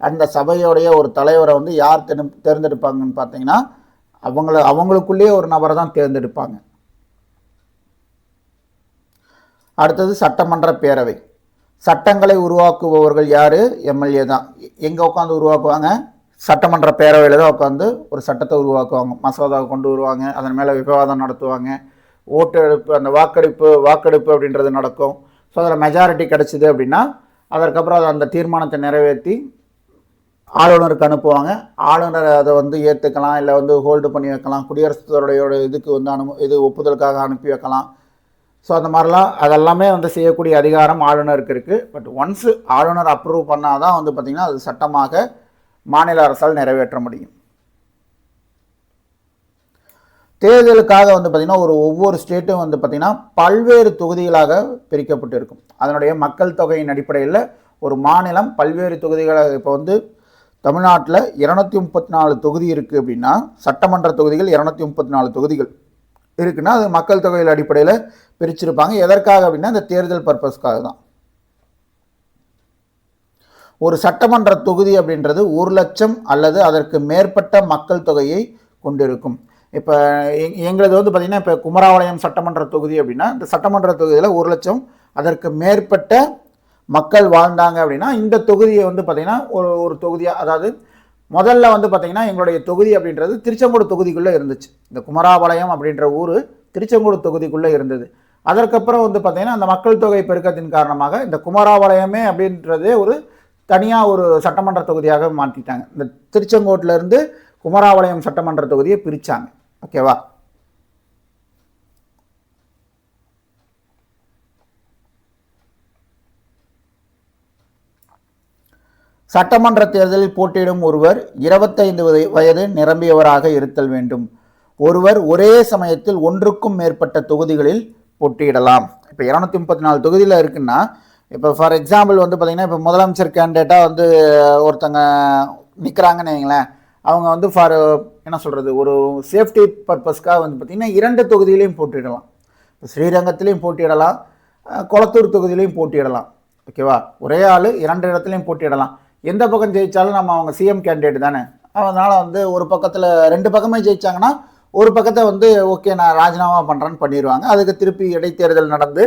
அந்த சபையோடைய ஒரு தலைவரை யார் தேர்ந்தெடுப்பாங்கன்னு பார்த்தீங்கன்னா அவங்களுக்குள்ளேயே ஒரு நபரை தான் தேர்ந்தெடுப்பாங்க. அடுத்தது சட்டமன்ற பேரவை. சட்டங்களை உருவாக்குபவர்கள் யார்? எம்எல்ஏ தான். எங்கே உட்காந்து உருவாக்குவாங்க? சட்டமன்ற பேரவையில் தான் உட்காந்து ஒரு சட்டத்தை உருவாக்குவாங்க. மசோதாவை கொண்டு வருவாங்க, அதன் மேலே விவாதம் நடத்துவாங்க, ஓட்டெடுப்பு, அந்த வாக்கெடுப்பு அப்படின்றது நடக்கும். ஸோ அதில் மெஜாரிட்டி கிடச்சிது அப்படின்னா அதற்கப்புறம் அந்த தீர்மானத்தை நிறைவேற்றி ஆளுநருக்கு அனுப்புவாங்க. ஆளுநர் அதை ஏற்றுக்கலாம், இல்லை ஹோல்டு பண்ணி வைக்கலாம், குடியரசுத் தலைவருடைய இதுக்கு ஒப்புதலுக்காக அனுப்பி வைக்கலாம். ஸோ அந்த மாதிரிலாம் அதெல்லாமே செய்யக்கூடிய அதிகாரம் ஆளுநருக்கு இருக்குது. பட் ஒன்ஸு ஆளுநர் அப்ரூவ் பண்ணால் தான் பார்த்திங்கன்னா அது சட்டமாக மாநில அரசால் நிறைவேற்ற முடியும். தேர்தலுக்காக பார்த்திங்கன்னா ஒவ்வொரு ஸ்டேட்டும் பார்த்திங்கன்னா பல்வேறு தொகுதிகளாக பிரிக்கப்பட்டு இருக்கும். அதனுடைய மக்கள் தொகையின் அடிப்படையில் ஒரு மாநிலம் பல்வேறு தொகுதிகளாக இப்போ தமிழ்நாட்டில் 234 தொகுதி இருக்குது அப்படின்னா சட்டமன்ற தொகுதிகள் 234 தொகுதிகள் இருக்குன்னா அது மக்கள் தொகையில் அடிப்படையில் பிரிச்சிருப்பாங்க. எதற்காக அப்படின்னா இந்த தேர்தல் பர்பஸ்க்காக தான். ஒரு சட்டமன்ற தொகுதி அப்படின்றது 1 லட்சம் அல்லது அதற்கு மேற்பட்ட மக்கள் தொகையை கொண்டிருக்கும். இப்போ எங்களது பார்த்திங்கன்னா இப்போ குமராபாளையம் சட்டமன்ற தொகுதி அப்படின்னா இந்த சட்டமன்ற தொகுதியில் 1 லட்சம் அதற்கு மேற்பட்ட மக்கள் வாழ்ந்தாங்க அப்படின்னா இந்த தொகுதியை பார்த்திங்கன்னா ஒரு தொகுதியாக, அதாவது முதல்ல பார்த்திங்கன்னா எங்களுடைய தொகுதி அப்படின்றது திருச்செங்கோடு தொகுதிக்குள்ளே இருந்துச்சு. இந்த குமராபாளையம் அப்படின்ற ஊர் திருச்செங்கோடு தொகுதிக்குள்ளே இருந்தது. அதற்கப்புறம் பார்த்திங்கன்னா அந்த மக்கள் தொகை பெருக்கத்தின் காரணமாக இந்த குமராபாளையமே அப்படின்றதே ஒரு தனியாக ஒரு சட்டமன்ற தொகுதியாக மாற்றிட்டாங்க. இந்த திருச்செங்கோட்டிலேருந்து குமராபாளையம் சட்டமன்ற தொகுதியை பிரித்தாங்க. ஓகேவா? சட்டமன்ற தேர்தலில் போட்டியிடும் ஒருவர் 25 வயது நிரம்பியவராக இருத்தல் வேண்டும். ஒருவர் ஒரே சமயத்தில் ஒன்றுக்கும் மேற்பட்ட தொகுதிகளில் போட்டியிடலாம். இப்போ 234 தொகுதியில் இருக்குன்னா இப்போ ஃபார் எக்ஸாம்பிள் பார்த்திங்கன்னா இப்போ முதலமைச்சர் கேண்டிடேட்டாக ஒருத்தங்க நிற்கிறாங்கன்னு வைங்களேன். அவங்க ஃபார் என்ன சொல்கிறது, ஒரு சேஃப்டி பர்பஸ்க்காக பார்த்திங்கன்னா 2 தொகுதியிலையும் போட்டியிடலாம். இப்போ ஸ்ரீரங்கத்திலையும் போட்டியிடலாம், கொளத்தூர் தொகுதியிலையும் போட்டியிடலாம். ஓகேவா? ஒரே ஆள் 2 இடத்துலையும் போட்டியிடலாம். எந்த பக்கம் ஜெயித்தாலும் அவங்க சிஎம் கேண்டிடேட் தானே. அதனால் ஒரு பக்கத்தில் 2 பக்கமே ஜெயித்தாங்கன்னா ஒரு பக்கத்தை ஓகே நான் ராஜினாமா பண்ணுறேன்னு பண்ணிடுவாங்க. அதுக்கு திருப்பி இடைத்தேர்தல் நடந்து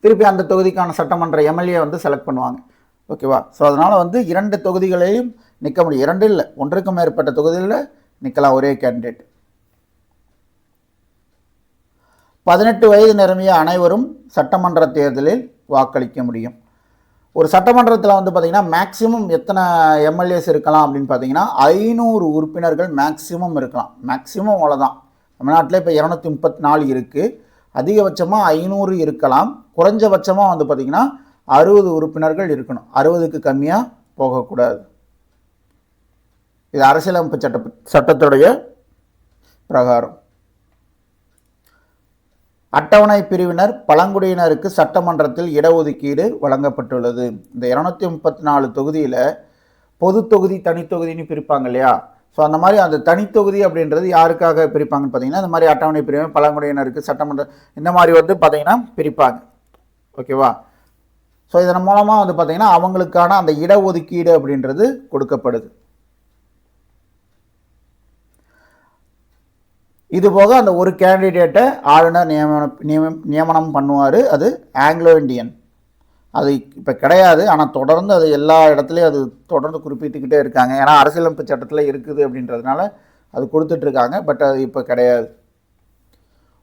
திருப்பி அந்த தொகுதிக்கான சட்டமன்ற எம்எல்ஏ செலக்ட் பண்ணுவாங்க. ஓகேவா? ஸோ அதனால் 2 தொகுதிகளையும் நிற்க முடியும். 2 இல்லை, 1க்கும் மேற்பட்ட தொகுதியில் நிற்கலாம் ஒரே கேண்டிடேட். 18 வயது நிரம்பிய அனைவரும் சட்டமன்ற தேர்தலில் வாக்களிக்க முடியும். ஒரு சட்டமன்றத்தில் பார்த்திங்கன்னா மேக்ஸிமம் எத்தனை எம்எல்ஏஸ் இருக்கலாம் அப்படின்னு பார்த்தீங்கன்னா 500 உறுப்பினர்கள் மேக்ஸிமம் இருக்கலாம். மேக்ஸிமம் அவ்வளோதான். தமிழ்நாட்டில் இப்போ 234 இருக்குது. அதிகபட்சமாக 500 இருக்கலாம். குறைஞ்சபட்சமாக பார்த்திங்கன்னா 60 உறுப்பினர்கள் இருக்கணும். 60க்கு கம்மியாக போகக்கூடாது. இது அரசியலமைப்பு சட்டத்துடைய பிரகாரம். அட்டவணை பிரிவினர் பழங்குடியினருக்கு சட்டமன்றத்தில் இடஒதுக்கீடு வழங்கப்பட்டுள்ளது. இந்த 234 தொகுதியில் பொது தொகுதி தனித்தொகுதின்னு பிரிப்பாங்க இல்லையா? ஸோ அந்த மாதிரி அந்த தனித்தொகுதி அப்படின்றது யாருக்காக பிரிப்பாங்கன்னு பார்த்தீங்கன்னா இந்த மாதிரி அட்டவணை பிரிவினர் பழங்குடியினருக்கு சட்டமன்றம் இந்த மாதிரி பார்த்தீங்கன்னா பிரிப்பாங்க. ஓகேவா? ஸோ இதன் மூலமாக பார்த்தீங்கன்னா அவங்களுக்கான அந்த இடஒதுக்கீடு அப்படின்றது கொடுக்கப்படுது. இதுபோக அந்த ஒரு கேண்டிடேட்டை ஆளுநர் நியமனம் பண்ணுவார். அது ஆங்கிலோ இண்டியன். அது இப்போ கிடையாது, ஆனால் தொடர்ந்து அது எல்லா இடத்துலையும் அது தொடர்ந்து குறிப்பிட்டுக்கிட்டே இருக்காங்க. ஏன்னா அரசியலமைப்பு சட்டத்தில் இருக்குது அப்படின்றதுனால அது கொடுத்துட்ருக்காங்க. பட் அது இப்போ கிடையாது.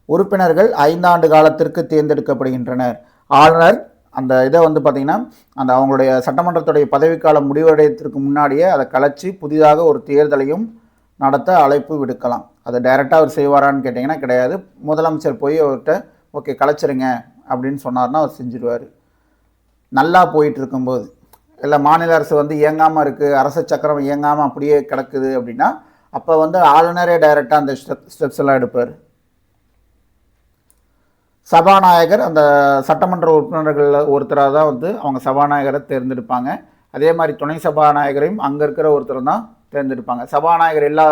உறுப்பினர்கள் 5 ஆண்டு காலத்திற்கு தேர்ந்தெடுக்கப்படுகின்றனர். ஆளுநர் அந்த இதை பார்த்திங்கன்னா அந்த அவங்களுடைய சட்டமன்றத்துடைய பதவிக்காலம் முடிவடைவதற்கு முன்னாடியே அதை கலைச்சி புதிதாக ஒரு தேர்தலையும் நடத்த அழைப்பு விடுக்கலாம். அதை டைரெக்டாக அவர் செய்வாரான்னு கேட்டிங்கன்னா கிடையாது. முதலமைச்சர் போய் அவர்கிட்ட ஓகே கலைச்சிருங்க அப்படின்னு சொன்னார்னா அவர் செஞ்சுருவார். நல்லா போயிட்டு இருக்கும்போது இல்லை மாநில அரசு இயங்காமல் இருக்குது, அரசு சக்கரம் இயங்காமல் அப்படியே கிடக்குது அப்படின்னா அப்போ வந்து ஆளுநரே டைரெக்டாக அந்த ஸ்டெப்ஸ் எல்லாம் எடுப்பார். சபாநாயகர் அந்த சட்டமன்ற உறுப்பினர்களில் ஒருத்தராக தான் வந்து அவங்க சபாநாயகரை தேர்ந்தெடுப்பாங்க. அதே மாதிரி துணை சபாநாயகரையும் அங்கே இருக்கிற ஒருத்தர் தான் தேர்ந்தெடுப்பாங்க. சபாநாயகர் எல்லா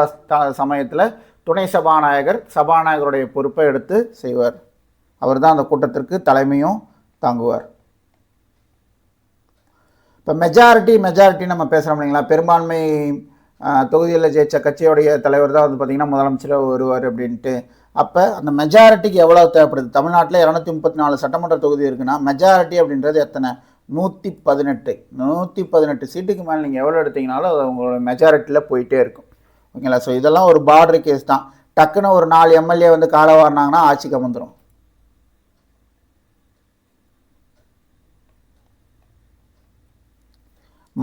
சமயத்தில் துணை சபாநாயகருடைய பொறுப்பை எடுத்து செய்வார். அவர் தான் அந்த கூட்டத்திற்கு தலைமையும் தாங்குவார். இப்போ மெஜாரிட்டி நம்ம பேசுகிறோம் இல்லைங்களா, பெரும்பான்மை தொகுதியில் ஜெயிச்ச கட்சியோடைய தலைவர் தான் வந்து பார்த்திங்கன்னா முதலமைச்சராக வருவார் அப்படின்ட்டு. அப்போ அந்த மெஜாரிட்டிக்கு எவ்வளோ தேவைப்படுது? தமிழ்நாட்டில் 234 சட்டமன்ற தொகுதி இருக்குன்னா மெஜாரிட்டி அப்படின்றது எத்தனை? 118 சீட்டுக்கு மேலே நீங்கள் எவ்வளோ எடுத்தீங்கனாலும் அது உங்களோட மெஜாரிட்டியில் போயிட்டே இருக்கும். ஓகேங்களா? ஸோ இதெல்லாம் ஒரு பார்டர் கேஸ் தான். டக்குன்னு ஒரு 4 எம்எல்ஏ வந்து காலை வாரினாங்கன்னா ஆட்சிக்கு வந்துடும்.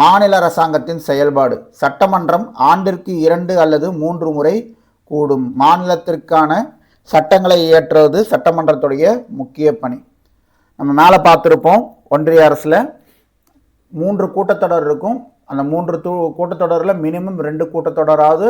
மாநில அரசாங்கத்தின் செயல்பாடு. சட்டமன்றம் ஆண்டிற்கு 2 அல்லது 3 முறை கூடும். மாநிலத்திற்கான சட்டங்களை இயற்றுவது சட்டமன்றத்துடைய முக்கிய பணி. நம்ம மேலே பார்த்துருப்போம், ஒன்றிய அரசில் 3 கூட்டத்தொடர் இருக்கும். அந்த 3 கூட்டத்தொடரில் மினிமம் 2 கூட்டத்தொடராவது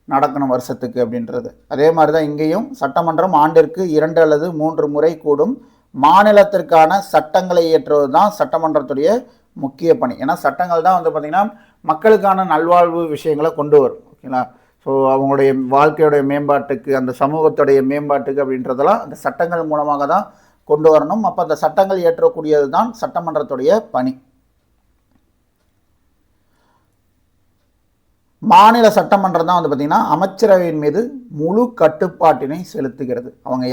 நடக்கணும் வருஷத்துக்கு அப்படின்றது. அதே மாதிரி தான் இங்கேயும் சட்டமன்றம் ஆண்டிற்கு 2 அல்லது 3 முறை கூடும். மாநிலத்திற்கான சட்டங்களை இயற்றுவது தான் சட்டமன்றத்துடைய முக்கிய பணி. ஏன்னா சட்டங்கள் தான் வந்து பார்த்திங்கன்னா மக்களுக்கான நல்வாழ்வு விஷயங்களை கொண்டு வரும். ஓகேங்களா? ஸோ அவங்களுடைய வாழ்க்கையுடைய மேம்பாட்டுக்கு, அந்த சமூகத்துடைய மேம்பாட்டுக்கு அப்படின்றதெல்லாம் அந்த சட்டங்கள் மூலமாக தான் கொண்டு வரணும். அப்போ அந்த சட்டங்கள் இயற்றக்கூடியது தான் சட்டமன்றத்துடைய பணி. மாநில சட்டமன்றம் தான் வந்து பார்த்திங்கன்னா அமைச்சரவையின் மீது முழு கட்டுப்பாட்டினை செலுத்துகிறது. அவங்க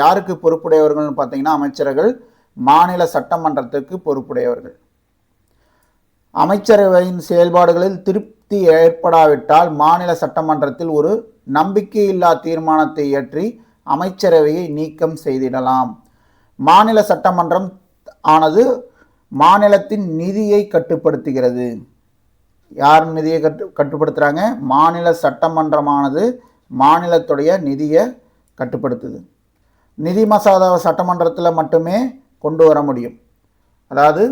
யாருக்கு பொறுப்புடையவர்கள்னு பார்த்தீங்கன்னா அமைச்சர்கள் மாநில சட்டமன்றத்துக்கு பொறுப்புடையவர்கள். அமைச்சரவையின் செயல்பாடுகளில் திருப்தி ஏற்படாவிட்டால் மாநில சட்டமன்றத்தில் ஒரு நம்பிக்கையில்லா தீர்மானத்தை இயற்றி அமைச்சரவையை நீக்கம் செய்திடலாம். மாநில சட்டமன்றம் ஆனது மாநிலத்தின் நிதியை கட்டுப்படுத்துகிறது. யார் நிதியை கட்டுப்படுத்துகிறாங்க? மாநில சட்டமன்றமானது மாநிலத்துடைய நிதியை கட்டுப்படுத்துது. நிதி மசோதாவை சட்டமன்றத்தில் மட்டுமே கொண்டு வர முடியும். அதாவது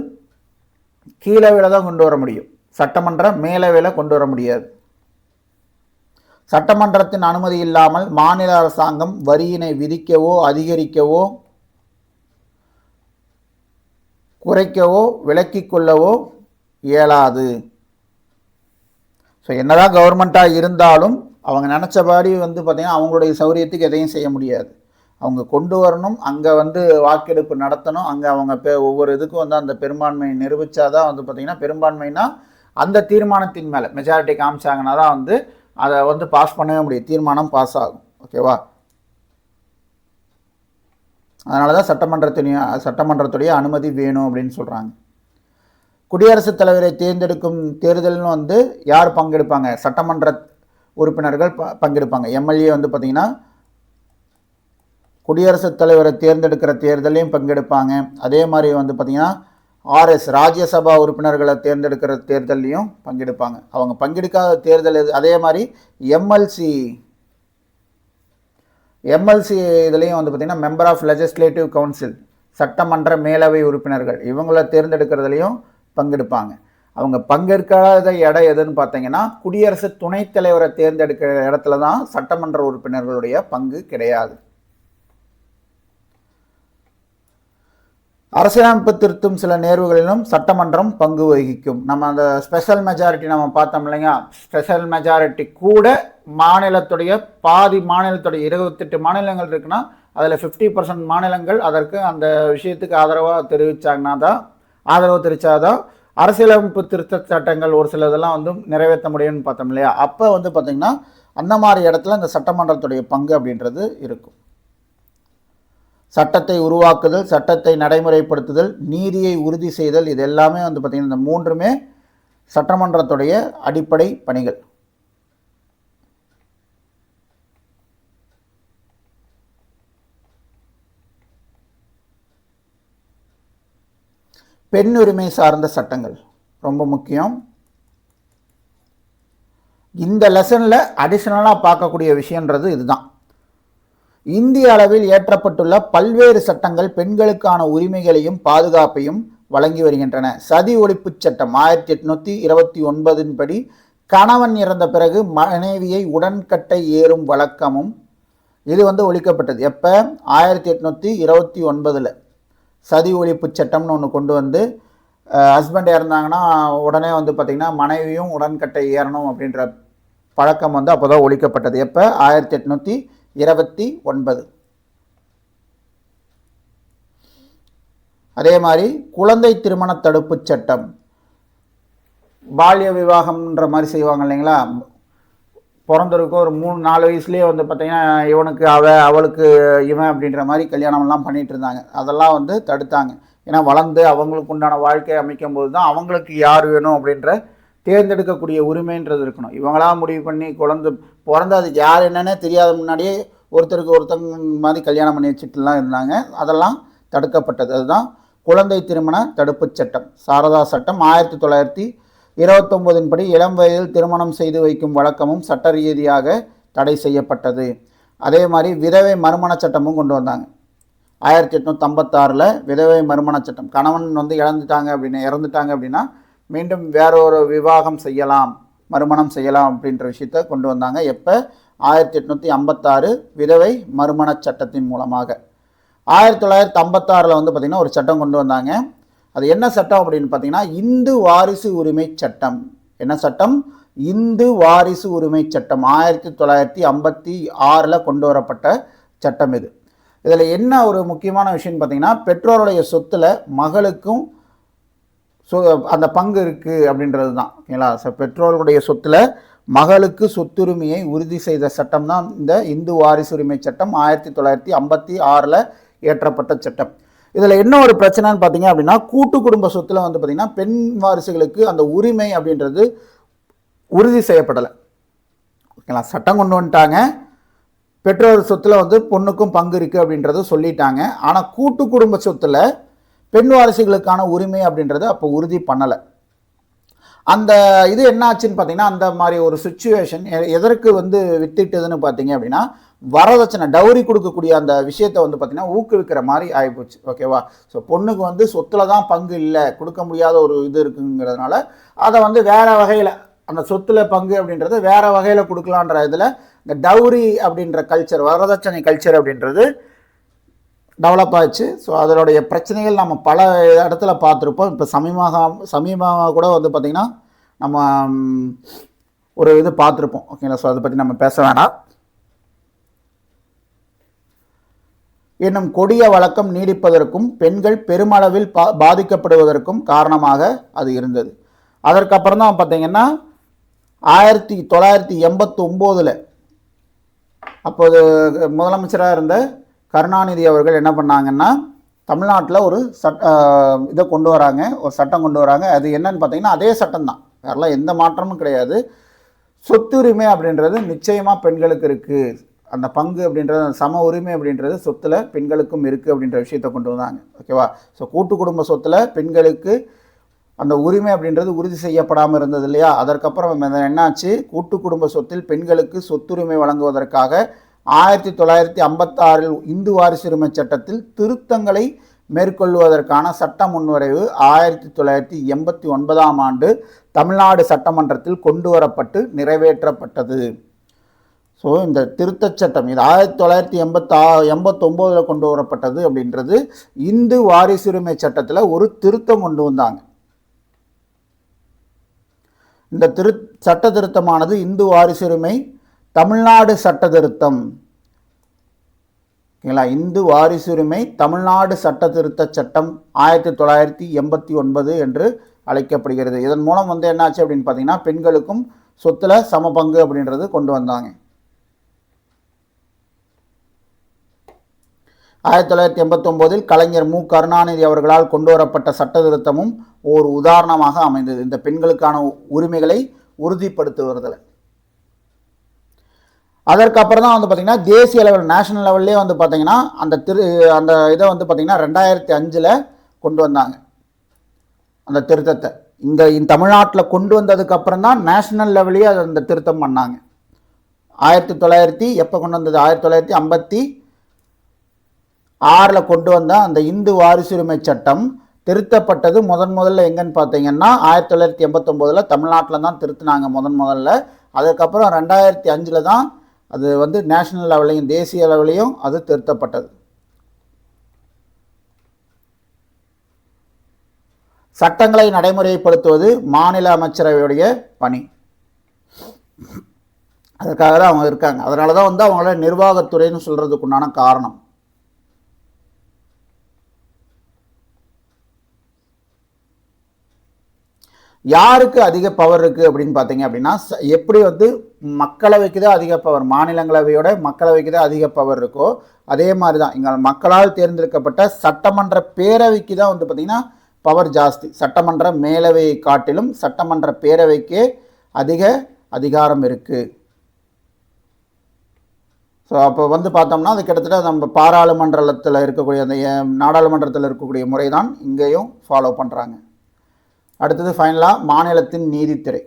கீழவையில் தான் கொண்டு வர முடியும், சட்டமன்ற மேலவையில் கொண்டு வர முடியாது. சட்டமன்றத்தின் அனுமதி இல்லாமல் மாநில அரசாங்கம் வரியினை விதிக்கவோ அதிகரிக்கவோ குறைக்கவோ விலக்கிக் கொள்ளவோ இயலாது. ஸோ என்னதான் கவர்மெண்ட்டாக இருந்தாலும் அவங்க நினச்சபடி வந்து பார்த்திங்கன்னா அவங்களுடைய சௌரியத்துக்கு எதையும் செய்ய முடியாது. அவங்க கொண்டு வரணும், அங்கே வந்து வாக்கெடுப்பு நடத்தணும், அங்கே அவங்க ஒவ்வொரு இதுக்கும் வந்து அந்த பெரும்பான்மையை நிரூபித்தாதான் வந்து பார்த்திங்கன்னா, பெரும்பான்மைனா அந்த தீர்மானத்தின் மேலே மெஜாரிட்டி காமிச்சாங்கன்னா தான் வந்து அதை வந்து பாஸ் பண்ணவே முடியும், தீர்மானம் பாஸ் ஆகும். ஓகேவா? அதனால தான் சட்டமன்றத்துடைய அனுமதி வேணும் அப்படின்னு சொல்கிறாங்க. குடியரசுத் தலைவரை தேர்ந்தெடுக்கும் தேர்தல்னு வந்து யார் பங்கெடுப்பாங்க? சட்டமன்ற உறுப்பினர்கள் பங்கெடுப்பாங்க. எம்எல்ஏ வந்து பார்த்திங்கன்னா குடியரசுத் தலைவரை தேர்ந்தெடுக்கிற தேர்தலையும் பங்கெடுப்பாங்க. அதே மாதிரி வந்து பார்த்திங்கன்னா ராஜ்யசபா உறுப்பினர்களை தேர்ந்தெடுக்கிற தேர்தலையும் பங்கெடுப்பாங்க. அவங்க பங்கெடுக்காத தேர்தல் அதே மாதிரி எம்எல்சி இதுலேயும் வந்து பார்த்திங்கன்னா மெம்பர் ஆஃப் லெஜிஸ்லேட்டிவ் கவுன்சில், சட்டமன்ற மேலவை உறுப்பினர்கள், இவங்கள தேர்ந்தெடுக்கிறதுலையும் பங்கெடுப்பாங்க. அவங்க பங்கேற்காத இடம் எதுன்னு பார்த்தீங்கன்னா குடியரசு துணைத் தலைவரை தேர்ந்தெடுக்கிற இடத்துல தான் சட்டமன்ற உறுப்பினர்களுடைய பங்கு கிடையாது. அரசியலமைப்பு திருத்தும் சில நேர்வுகளிலும் சட்டமன்றம் பங்கு வகிக்கும். நம்ம அந்த ஸ்பெஷல் மெஜாரிட்டி நம்ம பார்த்தோம் இல்லைங்க, ஸ்பெஷல் மெஜாரிட்டி கூட மாநிலத்துடைய பாதி மாநிலத்துடைய 28 மாநிலங்கள் இருக்குன்னா அதில் 50% மாநிலங்கள் அதற்கு அந்த விஷயத்துக்கு ஆதரவு தெரிவித்தாதான் அரசியலமைப்பு திருத்த சட்டங்கள் ஒரு சில இதெல்லாம் வந்து நிறைவேற்ற முடியும்னு பார்த்தோம் இல்லையா. அப்போ வந்து பார்த்திங்கன்னா அந்த மாதிரி இடத்துல இந்த சட்டமன்றத்துடைய பங்கு அப்படின்றது இருக்கும். சட்டத்தை உருவாக்குதல், சட்டத்தை நடைமுறைப்படுத்துதல், நீதியை உறுதி செய்தல், இது எல்லாமே வந்து பார்த்திங்கன்னா இந்த 3மே சட்டமன்றத்துடைய அடிப்படை பணிகள். பெண் உரிமை சார்ந்த சட்டங்கள் ரொம்ப முக்கியம். இந்த லெசனில் அடிஷனலாக பார்க்கக்கூடிய விஷயன்றது இதுதான். இந்திய அளவில் இயற்றப்பட்டுள்ள பல்வேறு சட்டங்கள் பெண்களுக்கான உரிமைகளையும் பாதுகாப்பையும் வழங்கி வருகின்றன. சதி ஒழிப்பு சட்டம் 1829 படி கணவன் இறந்த பிறகு மனைவியை உடன்கட்டை ஏறும் வழக்கமும் இது ஒழிக்கப்பட்டது. எப்போ? 1829 சதி ஒழிப்பு சட்டம்னு ஒன்று கொண்டு வந்து ஹஸ்பண்ட் இறந்தாங்கன்னா உடனே பார்த்திங்கன்னா மனைவியும் உடன்கட்டை ஏறணும் அப்படின்ற பழக்கம் அப்போ தான் ஒழிக்கப்பட்டது. எப்போ? 1829. அதே மாதிரி குழந்தை திருமண தடுப்பு சட்டம், பால்ய விவாகம்ன்ற மாதிரி செய்வாங்க இல்லைங்களா, பிறந்தருக்கு ஒரு 3-4 வயசுலேயே பார்த்திங்கன்னா இவனுக்கு அவளுக்கு இவன் அப்படின்ற மாதிரி கல்யாணம்லாம் பண்ணிகிட்டு இருந்தாங்க. அதெல்லாம் தடுத்தாங்க. ஏன்னா வளர்ந்து அவங்களுக்கு உண்டான வாழ்க்கையை அமைக்கும் போது தான் அவங்களுக்கு யார் வேணும் அப்படின்ற தேர்ந்தெடுக்கக்கூடிய உரிமைன்றது இருக்கணும். இவங்களாம் முடிவு பண்ணி குழந்தை பிறந்து அதுக்கு யார் என்னன்னே தெரியாத முன்னாடியே ஒருத்தருக்கு ஒருத்தங்க மாதிரி கல்யாணம் பண்ணி வச்சுட்டுலாம் இருந்தாங்க. அதெல்லாம் தடுக்கப்பட்டது. அதுதான் குழந்தை திருமண தடுப்பு சட்டம். சாரதா சட்டம் 1929 படி இளம் வயதில் திருமணம் செய்து வைக்கும் வழக்கமும் சட்ட ரீதியாக தடை செய்யப்பட்டது. அதே மாதிரி விதவை மறுமண சட்டமும் கொண்டு வந்தாங்க 1856. விதவை மறுமண சட்டம், கணவன் இறந்துட்டாங்க அப்படின்னா மீண்டும் வேற ஒரு விவாகம் செய்யலாம், மறுமணம் செய்யலாம் அப்படின்ற விஷயத்தை கொண்டு வந்தாங்க. எப்போ? 1856 விதவை மறுமண சட்டத்தின் மூலமாக. 1956 பார்த்திங்கன்னா ஒரு சட்டம் கொண்டு வந்தாங்க. அது என்ன சட்டம் அப்படின்னு பார்த்தீங்கன்னா இந்து வாரிசு உரிமை சட்டம். என்ன சட்டம்? இந்து வாரிசு உரிமை சட்டம் 1956 கொண்டு வரப்பட்ட சட்டம் இது. இதில் என்ன ஒரு முக்கியமான விஷயம்னு பார்த்தீங்கன்னா பெற்றோருடைய சொத்தில் மகளுக்கும் அந்த பங்கு இருக்குது அப்படின்றது தான். ஓகேங்களா? பெற்றோருடைய சொத்தில் மகளுக்கு சொத்துரிமையை உறுதி செய்த சட்டம் தான் இந்த இந்து வாரிசு உரிமை சட்டம் 1956 இயற்றப்பட்ட சட்டம். இதில் என்ன ஒரு பிரச்சனைன்னு பார்த்தீங்க அப்படின்னா கூட்டு குடும்ப சொத்தில் பார்த்தீங்கன்னா பெண் வாரிசுகளுக்கு அந்த உரிமை அப்படின்றது உறுதி செய்யப்படலை. ஓகேங்களா? சட்டம் கொண்டு வந்துட்டாங்க, பெற்றோர் சொத்தில் பொண்ணுக்கும் பங்கு இருக்குது அப்படின்றத சொல்லிட்டாங்க. ஆனால் கூட்டு குடும்ப சொத்தில் பெண் வாரிசுகளுக்கான உரிமை அப்படின்றது அப்போ உறுதி பண்ணலை. அந்த இது என்ன ஆச்சுன்னு பார்த்தீங்கன்னா அந்த மாதிரி ஒரு சுச்சுவேஷன் எதற்கு வித்திட்டதுன்னு பார்த்தீங்க அப்படின்னா வரதட்சணை டவுரி கொடுக்கக்கூடிய அந்த விஷயத்தை பார்த்தீங்கன்னா ஊக்குவிக்கிற மாதிரி ஆகிப்போச்சு. ஓகேவா? ஸோ பொண்ணுக்கு சொத்தில் தான் பங்கு இல்லை, கொடுக்க முடியாத ஒரு இது இருக்குங்கிறதுனால அதை வேற வகையில் அந்த சொத்துல பங்கு அப்படின்றது வேற வகையில் கொடுக்கலான்ற இதில் இந்த டவுரி அப்படின்ற கல்ச்சர், வரதட்சணை கல்ச்சர் அப்படின்றது டெவலப் ஆச்சு. ஸோ அதனுடைய பிரச்சனைகள் நம்ம பல இடத்துல பார்த்துருப்போம். இப்போ சமீபமாக கூட பார்த்திங்கன்னா நம்ம ஒரு இது பார்த்துருப்போம். ஓகேங்களா? ஸோ அதை பற்றி நம்ம பேச வேணாம். என்னும் கொடிய வழக்கம் நீடிப்பதற்கும் பெண்கள் பெருமளவில் பாதிக்கப்படுவதற்கும் காரணமாக அது இருந்தது. அதற்கப்புறம் தான் பார்த்தீங்கன்னா 1989 அப்போது முதலமைச்சராக இருந்த கருணாநிதி அவர்கள் என்ன பண்ணாங்கன்னா தமிழ்நாட்டில் ஒரு இதை கொண்டு வராங்க, ஒரு சட்டம் கொண்டு வராங்க. அது என்னன்னு பார்த்தீங்கன்னா அதே சட்டம் தான், வேறெல்லாம் எந்த மாற்றமும் கிடையாது. சொத்துரிமை அப்படின்றது நிச்சயமாக பெண்களுக்கு இருக்குது, அந்த பங்கு அப்படின்றது சம உரிமை அப்படின்றது சொத்தில் பெண்களுக்கும் இருக்குது அப்படின்ற விஷயத்தை கொண்டு வந்தாங்க. ஓகேவா? ஸோ கூட்டு குடும்ப சொத்தில் பெண்களுக்கு அந்த உரிமை அப்படின்றது உறுதி செய்யப்படாமல் இருந்தது இல்லையா? அதற்கப்புறம் என்னாச்சு, கூட்டு குடும்ப சொத்தில் பெண்களுக்கு சொத்துரிமை வழங்குவதற்காக 1956 இந்து வாரிசுரிமை சட்டத்தில் திருத்தங்களை மேற்கொள்வதற்கான சட்ட முன்வரைவு 1989 தமிழ்நாடு சட்டமன்றத்தில் கொண்டு வரப்பட்டு நிறைவேற்றப்பட்டது. ஸோ இந்த திருத்தச் சட்டம் இது 1989 கொண்டு வரப்பட்டது அப்படின்றது இந்து வாரிசுரிமை சட்டத்தில் ஒரு திருத்தம் கொண்டு வந்தாங்க. இந்த சட்ட திருத்தமானது இந்து வாரிசுரிமை தமிழ்நாடு சட்ட திருத்தம். ஓகேங்களா? இந்து வாரிசுரிமை தமிழ்நாடு சட்ட திருத்த சட்டம் 1989 என்று அழைக்கப்படுகிறது. இதன் மூலம் என்னாச்சு அப்படின்னு பார்த்தீங்கன்னா பெண்களுக்கும் சொத்துல சம பங்கு அப்படின்றது கொண்டு வந்தாங்க. 1989 கலைஞர் மு கருணாநிதி அவர்களால் கொண்டு வரப்பட்ட சட்ட திருத்தமும் ஒரு உதாரணமாக அமைந்தது இந்த பெண்களுக்கான உரிமைகளை உறுதிப்படுத்துவதில். அதற்கப்புறம் தான் பார்த்தீங்கன்னா தேசிய லெவல் நேஷனல் லெவல்லே பார்த்தீங்கன்னா அந்த இதை பார்த்தீங்கன்னா 2005 கொண்டு வந்தாங்க அந்த திருத்தத்தை. இந்த தமிழ்நாட்டில் கொண்டு வந்ததுக்கு அப்புறம் தான் நேஷனல் லெவல்லே அந்த திருத்தம் பண்ணாங்க. 1900 எப்போ கொண்டு வந்தது? 1956 கொண்டு வந்த அந்த இந்து வாரிசுரிமை சட்டம் திருத்தப்பட்டது முதல்ல எங்கன்னு பார்த்தீங்கன்னா 1989 தமிழ்நாட்டில் தான் திருத்தினாங்க முதல்ல. அதுக்கப்புறம் 2005 தான் அது வந்து நேஷனல் லெவலையும் தேசிய லெவலையும் அது திருத்தப்பட்டது. சட்டங்களை நடைமுறைப்படுத்துவது மாநில அமைச்சரவையுடைய பணி. அதுக்காக தான் அவங்க இருக்காங்க. அதனால தான் வந்து அவங்கள நிர்வாகத்துறைன்னு சொல்கிறதுக்குண்டான காரணம். யாருக்கு அதிக பவர் இருக்குது அப்படின்னு பார்த்தீங்க அப்படின்னா, எப்படி வந்து மக்களவைக்கு தான் அதிக பவர், மாநிலங்களவையோட மக்களவைக்கு தான் அதிக பவர் இருக்கோ அதே மாதிரி தான் இங்கே மக்களால் தேர்ந்தெடுக்கப்பட்ட சட்டமன்ற பேரவைக்கு தான் வந்து பார்த்திங்கன்னா பவர் ஜாஸ்தி. சட்டமன்ற மேலவையை காட்டிலும் சட்டமன்ற பேரவைக்கே அதிக அதிகாரம் இருக்குது. ஸோ அப்போ வந்து பார்த்தோம்னா அது கிட்டத்தட்ட நம்ம பாராளுமன்றத்தில் இருக்கக்கூடிய அந்த நாடாளுமன்றத்தில் இருக்கக்கூடிய முறை தான் இங்கேயும் ஃபாலோ பண்ணுறாங்க. அடுத்தது ஃபைனலாக மாநிலத்தின் நீதித்துறை.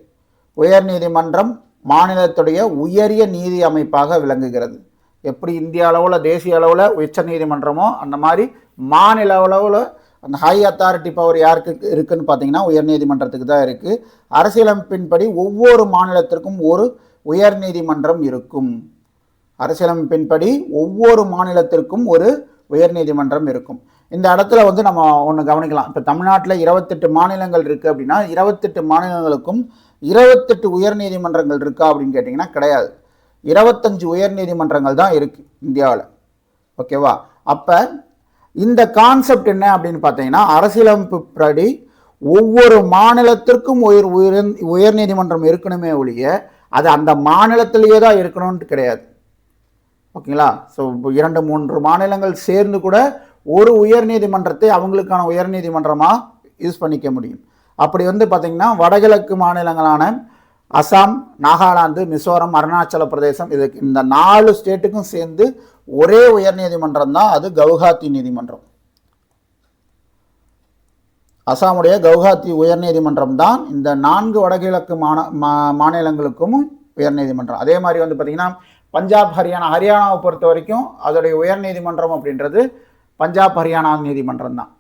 உயர் நீதிமன்றம் மாநிலத்துடைய உயரிய நீதி அமைப்பாக விளங்குகிறது. எப்படி இந்திய அளவில் தேசிய அளவில் உச்ச நீதிமன்றமோ அந்த மாதிரி மாநில அளவில் அந்த ஹை அத்தாரிட்டி பவர் யாருக்கு இருக்குதுன்னு பார்த்தீங்கன்னா உயர் நீதிமன்றத்துக்கு தான் இருக்குது. அரசியலமைப்பின்படி ஒவ்வொரு மாநிலத்திற்கும் ஒரு உயர் நீதிமன்றம் இருக்கும். அரசியலமைப்பின்படி ஒவ்வொரு மாநிலத்திற்கும் ஒரு உயர் நீதிமன்றம் இருக்கும். இந்த இடத்துல வந்து நம்ம ஒன்று கவனிக்கலாம். இப்போ தமிழ்நாட்டில் 28 மாநிலங்கள் இருக்குது அப்படின்னா 28 மாநிலங்களுக்கும் 28 உயர் நீதிமன்றங்கள் இருக்கா அப்படின்னு கேட்டிங்கன்னா கிடையாது. 25 உயர் நீதிமன்றங்கள் தான் இருக்குது இந்தியாவில். ஓகேவா? அப்போ இந்த கான்செப்ட் என்ன அப்படின்னு பார்த்தீங்கன்னா, அரசியலமைப்பு படி ஒவ்வொரு மாநிலத்திற்கும் உயர் நீதிமன்றம் இருக்கணுமே ஒழிய அது அந்த மாநிலத்திலேயே தான் இருக்கணும்னு கிடையாது. ஓகேங்களா? ஸோ 2-3 மாநிலங்கள் சேர்ந்து கூட ஒரு உயர் நீதிமன்றத்தை அவங்களுக்கான உயர் நீதிமன்றமாக யூஸ் பண்ணிக்க முடியும். அப்படி வந்து பார்த்திங்கன்னா வடகிழக்கு மாநிலங்களான அசாம், நாகாலாந்து, மிசோரம், அருணாச்சல பிரதேசம் இதுக்கு இந்த 4 ஸ்டேட்டுக்கும் சேர்ந்து ஒரே உயர் நீதிமன்றம் தான், அது கவுஹாத்தி நீதிமன்றம். அசாமுடைய கவுஹாத்தி உயர் நீதிமன்றம் தான் இந்த 4 வடகிழக்கு மாநிலங்களுக்கும் உயர் நீதிமன்றம். அதே மாதிரி வந்து பார்த்திங்கன்னா பஞ்சாப், ஹரியானாவை பொறுத்த வரைக்கும் அதோடைய உயர் நீதிமன்றம் அப்படின்றது பஞ்சாப் ஹரியானா நீதிமன்றம் தான்.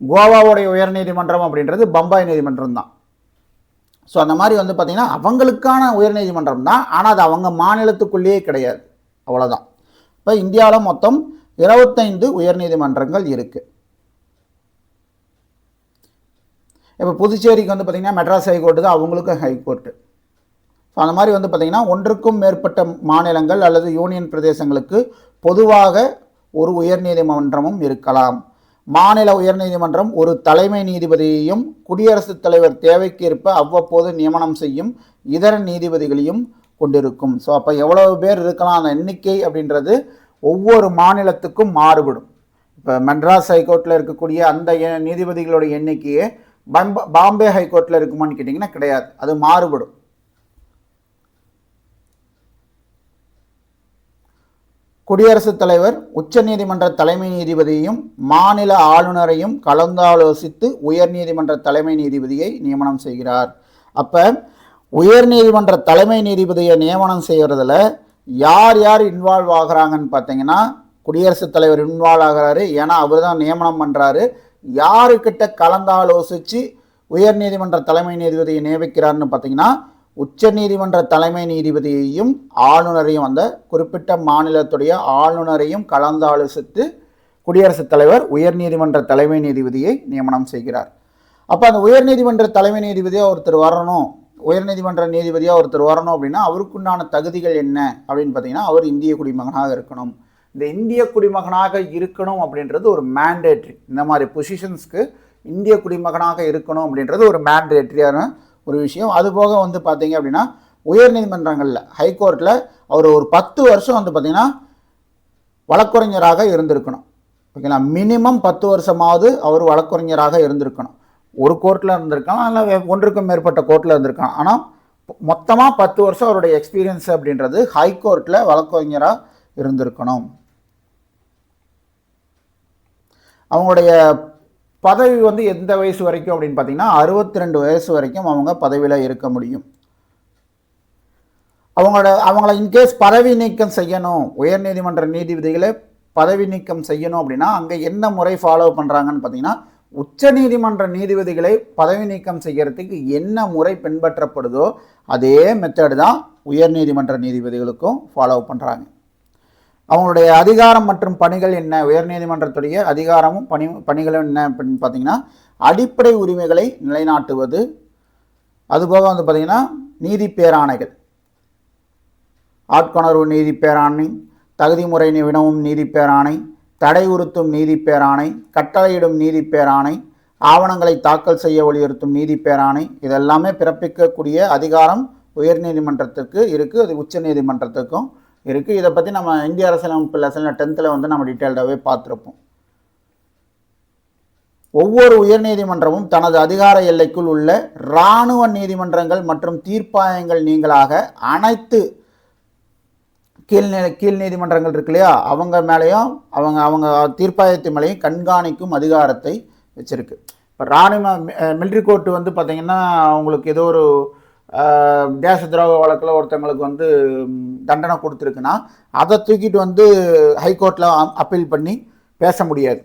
கோவாவுடைய உயர் நீதிமன்றம் அப்படின்றது பம்பாய் நீதிமன்றம் தான். ஸோ அந்த மாதிரி வந்து பார்த்திங்கன்னா அவங்களுக்கான உயர் நீதிமன்றம் தான், ஆனால் அது அவங்க மாநிலத்துக்குள்ளேயே கிடையாது. அவ்வளோதான். இப்போ இந்தியாவில் மொத்தம் 25 உயர் நீதிமன்றங்கள் இருக்குது. இப்போ புதுச்சேரிக்கு வந்து பார்த்திங்கன்னா மெட்ராஸ் ஹைகோர்ட்டு தான் அவங்களுக்கும் ஹைகோர்ட்டு. ஸோ அந்த மாதிரி வந்து பார்த்திங்கன்னா ஒன்றுக்கும் மேற்பட்ட மாநிலங்கள் அல்லது யூனியன் பிரதேசங்களுக்கு பொதுவாக ஒரு உயர்நீதிமன்றமும் இருக்கலாம். மாநில உயர்நீதிமன்றம் ஒரு தலைமை நீதிபதியையும் குடியரசுத் தலைவர் தேவைக்கேற்ப அவ்வப்போது நியமனம் செய்யும் இதர நீதிபதிகளையும் கொண்டிருக்கும். ஸோ அப்போ எவ்வளவு பேர் இருக்கலாம் அந்த எண்ணிக்கை அப்படின்றது ஒவ்வொரு மாநிலத்துக்கும் மாறுபடும். இப்போ மெட்ராஸ் ஹைகோர்ட்டில் இருக்கக்கூடிய அந்த நீதிபதிகளுடைய எண்ணிக்கையே பாம்பே ஹைகோர்ட்டில் இருக்குமான்னு கேட்டிங்கன்னா கிடையாது, அது மாறுபடும். குடியரசுத் தலைவர் உச்ச நீதிமன்ற தலைமை நீதிபதியையும் மாநில ஆளுநரையும் கலந்தாலோசித்து உயர் நீதிமன்ற தலைமை நீதிபதியை நியமனம் செய்கிறார். அப்போ உயர் நீதிமன்ற தலைமை நீதிபதியை நியமனம் செய்கிறதுல யார் யார் இன்வால்வ் ஆகிறாங்கன்னு பார்த்தீங்கன்னா குடியரசுத் தலைவர் இன்வால்வ் ஆகிறாரு. ஏன்னா அவர் தான் நியமனம் பண்ணுறாரு. யாருக்கிட்ட கலந்தாலோசித்து உயர் நீதிமன்ற தலைமை நீதிபதியை நியமிக்கிறார்னு பார்த்தீங்கன்னா உச்ச நீதிமன்ற தலைமை நீதிபதியையும் ஆளுநரையும், அந்த குறிப்பிட்ட மாநிலத்துடைய ஆளுநரையும் கலந்தாலோசித்து குடியரசுத் தலைவர் உயர் நீதிமன்ற தலைமை நீதிபதியை நியமனம் செய்கிறார். அப்போ அந்த உயர் நீதிமன்ற தலைமை நீதிபதியாக ஒருத்தர் வரணும், உயர்நீதிமன்ற நீதிபதியாக ஒருத்தர் வரணும் அப்படின்னா அவருக்குண்டான தகுதிகள் என்ன அப்படின்னு பார்த்தீங்கன்னா அவர் இந்திய குடிமகனாக இருக்கணும். இந்த இந்திய குடிமகனாக இருக்கணும் அப்படின்றது ஒரு மேண்டேட்ரி. இந்த மாதிரி பொசிஷன்ஸ்க்கு இந்திய குடிமகனாக இருக்கணும் அப்படின்றது ஒரு மேண்டேட்ரியான ஒரு விஷயம். அதுபோக வந்து பார்த்தீங்க அப்படின்னா உயர்நீதிமன்றங்களில் ஹைகோர்ட்டில் அவர் ஒரு 10 வருஷம் வந்து பார்த்திங்கன்னா வழக்கறிஞராக இருந்திருக்கணும். ஓகேங்களா? மினிமம் 10 வருஷமாவது அவர் வழக்கறிஞராக இருந்திருக்கணும். ஒரு கோர்ட்டில் இருந்திருக்கலாம், இல்லை ஒன்றுக்கும் மேற்பட்ட கோர்ட்டில் இருந்திருக்கலாம். ஆனால் மொத்தமாக 10 வருஷம் அவருடைய எக்ஸ்பீரியன்ஸ் அப்படின்றது ஹைகோர்ட்டில் வழக்கறிஞராக இருந்திருக்கணும். அவங்களுடைய பதவி வந்து எந்த வயசு வரைக்கும் அப்படின்னு பார்த்தீங்கன்னா 62 வயசு வரைக்கும் அவங்க பதவியில் இருக்க முடியும். அவங்கள இன்கேஸ் பதவி நீக்கம் செய்யணும், உயர்நீதிமன்ற நீதிபதிகளை பதவி நீக்கம் செய்யணும் அப்படின்னா அங்கே என்ன முறை ஃபாலோ பண்ணுறாங்கன்னு பார்த்தீங்கன்னா உச்சநீதிமன்ற நீதிபதிகளை பதவி நீக்கம் செய்யறதுக்கு என்ன முறை பின்பற்றப்படுதோ அதே மெத்தட் தான் உயர்நீதிமன்ற நீதிபதிகளுக்கும் ஃபாலோ பண்ணுறாங்க. அவங்களுடைய அதிகாரம் மற்றும் பணிகள் என்ன, உயர்நீதிமன்றத்துடைய அதிகாரமும் பணிகளும் என்ன அப்படின்னு பார்த்தீங்கன்னா, அடிப்படை உரிமைகளை நிலைநாட்டுவது, அதுபோக வந்து பார்த்திங்கன்னா நீதி பேராணைகள், ஆட்கொணர்வு நீதி பேராணை, தகுதிமுறை வினவும் நீதி பேராணை, தடை உறுத்தும் நீதி பேராணை, கட்டளையிடும் நீதி பேராணை, ஆவணங்களை தாக்கல் செய்ய வலியுறுத்தும் நீதி பேராணை, இதெல்லாமே பிறப்பிக்கக்கூடிய அதிகாரம் உயர்நீதிமன்றத்துக்கு இருக்குது, அது உச்ச நீதிமன்றத்துக்கும் இருக்குது. இதை பற்றி நம்ம இந்திய அரசியலமைப்பு லெசனில் 10th வந்து நம்ம டீட்டெயில்டாகவே பார்த்துருப்போம். ஒவ்வொரு உயர்நீதிமன்றமும் தனது அதிகார எல்லைக்குள் உள்ள இராணுவ நீதிமன்றங்கள் மற்றும் தீர்ப்பாயங்கள் நீங்களாக அனைத்து கீழ் நீதிமன்றங்கள் இருக்கு இல்லையா, அவங்க மேலேயும் அவங்க தீர்ப்பாயத்து மேலேயும் கண்காணிக்கும் அதிகாரத்தை வச்சிருக்கு. இப்போ இராணுவ மிலிட்ரி கோர்ட்டு வந்து பார்த்திங்கன்னா அவங்களுக்கு ஏதோ ஒரு தேச துரோக வழக்கில் ஒருத்தவங்களுக்கு வந்து தண்டனை கொடுத்துருக்குன்னா அதை தூக்கிட்டு வந்து ஹைகோர்ட்டில் அப்பீல் பண்ணி பேச முடியாது.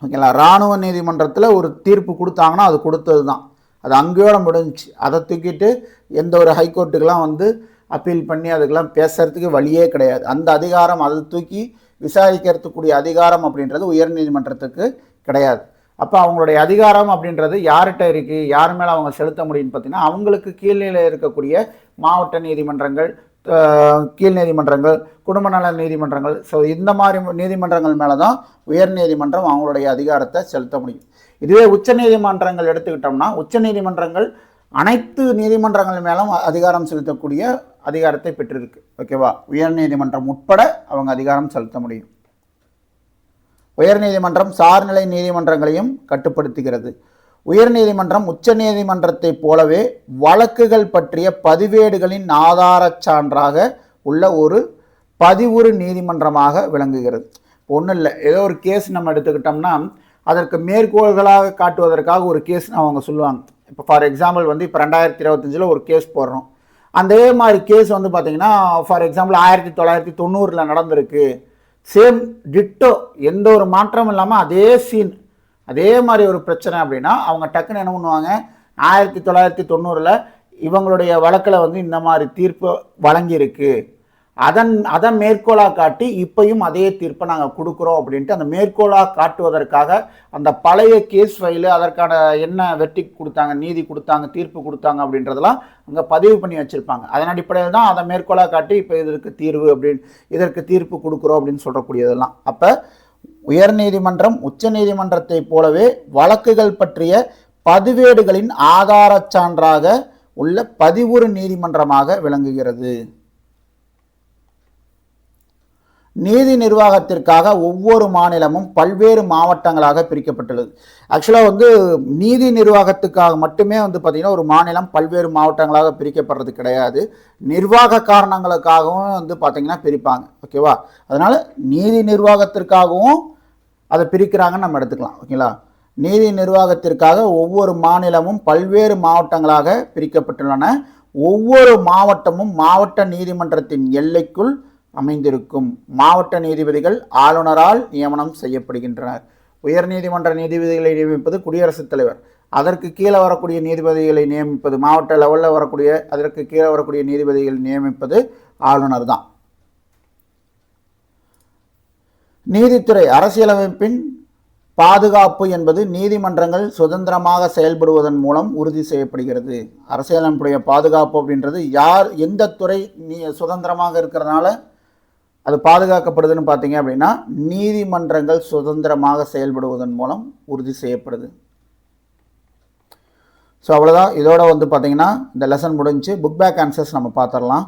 ஓகேங்களா, இராணுவ நீதிமன்றத்தில் ஒரு தீர்ப்பு கொடுத்தாங்கன்னா அது கொடுத்தது தான், அது அங்கேயோட முடிஞ்சிச்சு. அதை தூக்கிட்டு எந்த ஒரு ஹைகோர்ட்டுக்கெலாம் வந்து அப்பீல் பண்ணி அதுக்கெல்லாம் பேசுறதுக்கு வழியே கிடையாது. அந்த அதிகாரம் அதை தூக்கி விசாரிக்கிறதுக்கூடிய அதிகாரம் அப்படின்றது உயர்நீதிமன்றத்துக்கு கிடையாது. அப்போ அவங்களுடைய அதிகாரம் அப்படின்றது யார்கிட்ட இருக்குது, யார் மேலே அவங்க செலுத்த முடியும்னு பார்த்தீங்கன்னா, அவங்களுக்கு கீழ்நிலையில் இருக்கக்கூடிய மாவட்ட நீதிமன்றங்கள், கீழ் நீதிமன்றங்கள், குடும்ப நல நீதிமன்றங்கள், ஸோ இந்த மாதிரி நீதிமன்றங்கள் மேலே தான் உயர்நீதிமன்றம் அவங்களுடைய அதிகாரத்தை செலுத்த முடியும். இதுவே உச்ச நீதிமன்றங்கள் எடுத்துக்கிட்டோம்னா, உச்ச நீதிமன்றங்கள் அனைத்து நீதிமன்றங்கள் மேலும் அதிகாரம் செலுத்தக்கூடிய அதிகாரத்தை பெற்றிருக்கு. ஓகேவா, உயர்நீதிமன்றம் உட்பட அவங்க அதிகாரம் செலுத்த முடியும். உயர்நீதிமன்றம் சார்நிலை நீதிமன்றங்களையும் கட்டுப்படுத்துகிறது. உயர்நீதிமன்றம் உச்ச நீதிமன்றத்தை போலவே வழக்குகள் பற்றிய பதிவேடுகளின் ஆதார சான்றாக உள்ள ஒரு பதிவுறு நீதிமன்றமாக விளங்குகிறது. ஒன்றும் இல்லை, ஏதோ ஒரு கேஸ் நம்ம எடுத்துக்கிட்டோம்னா அதற்கு மேற்கோள்களாக காட்டுவதற்காக ஒரு கேஸ் அவங்க சொல்லுவாங்க. இப்போ ஃபார் எக்ஸாம்பிள் வந்து இப்போ 2025 ஒரு கேஸ் போடுறோம். அதே மாதிரி கேஸ் வந்து பார்த்திங்கன்னா ஃபார் எக்ஸாம்பிள் 1990 நடந்திருக்கு, சேம் டிட்டோ, எந்த ஒரு மாற்றமும் இல்லாமல் அதே சீன், அதே மாதிரி ஒரு பிரச்சனை அப்படின்னா அவங்க டக்குன்னு என்ன பண்ணுவாங்க, 1990 இவங்களுடைய வழக்கில் வந்து இந்த மாதிரி தீர்ப்பு வழங்கியிருக்கு, அதை மேற்கோளாக காட்டி இப்பையும் அதே தீர்ப்பை நாங்கள் கொடுக்குறோம் அப்படின்ட்டு அந்த மேற்கோளாக காட்டுவதற்காக அந்த பழைய கேஸ் ஃபைலு, அதற்கான என்ன வெற்றி கொடுத்தாங்க, நீதி கொடுத்தாங்க, தீர்ப்பு கொடுத்தாங்க அப்படின்றதெல்லாம் அங்கே பதிவு பண்ணி வச்சுருப்பாங்க. அதன் அடிப்படையில் தான் அதை மேற்கோளாக காட்டி இப்போ இதற்கு தீர்வு அப்படின்னு, இதற்கு தீர்ப்பு கொடுக்குறோம் அப்படின்னு சொல்லக்கூடியதெல்லாம். அப்போ உயர்நீதிமன்றம் உச்ச நீதிமன்றத்தை போலவே வழக்குகள் பற்றிய பதிவேடுகளின் ஆதார சான்றாக உள்ள பதிவுறு நீதிமன்றமாக விளங்குகிறது. நீதி நிர்வாகத்திற்காக ஒவ்வொரு மாநிலமும் பல்வேறு மாவட்டங்களாக பிரிக்கப்பட்டுள்ளது. ஆக்சுவலாக வந்து நீதி நிர்வாகத்துக்காக மட்டுமே வந்து பார்த்திங்கன்னா ஒரு மாநிலம் பல்வேறு மாவட்டங்களாக பிரிக்கப்படுறது கிடையாது, நிர்வாக காரணங்களுக்காகவும் வந்து பார்த்திங்கன்னா பிரிப்பாங்க. ஓகேவா, அதனால் நீதி நிர்வாகத்திற்காகவும் அதை பிரிக்கிறாங்கன்னு நம்ம எடுத்துக்கலாம். ஓகேங்களா, நீதி நிர்வாகத்திற்காக ஒவ்வொரு மாநிலமும் பல்வேறு மாவட்டங்களாக பிரிக்கப்பட்டுள்ளன. ஒவ்வொரு மாவட்டமும் மாவட்ட நீதிமன்றத்தின் எல்லைக்குள் அமைந்திருக்கும். மாவட்ட நீதிபதிகள் ஆளுநரால் நியமனம் செய்யப்படுகின்றனர். உயர்நீதிமன்ற நீதிபதிகளை நியமிப்பது குடியரசுத் தலைவர், அதற்கு கீழே வரக்கூடிய நீதிபதிகளை நியமிப்பது, மாவட்ட லெவலில் வரக்கூடிய அதற்கு கீழே வரக்கூடிய நீதிபதிகள் நியமிப்பது ஆளுநர் தான். நீதித்துறை அரசியலமைப்பின் பாதுகாப்பு என்பது நீதிமன்றங்கள் சுதந்திரமாக செயல்படுவதன் மூலம் உறுதி செய்யப்படுகிறது. அரசியலமைப்புடைய பாதுகாப்பு அப்படின்றது யார், எந்த துறை சுதந்திரமாக இருக்கிறதுனால அது பாதுகாக்கப்படுதுன்னு பார்த்தீங்க அப்படின்னா நீதிமன்றங்கள் சுதந்திரமாக செயல்படுவதன் மூலம் உறுதி செய்யப்படுது. ஸோ அவ்வளோதான், இதோட வந்து பார்த்தீங்கன்னா இந்த லெசன் முடிஞ்சு. புக் பேக் ஆன்சர்ஸ் நம்ம பார்த்துடலாம்.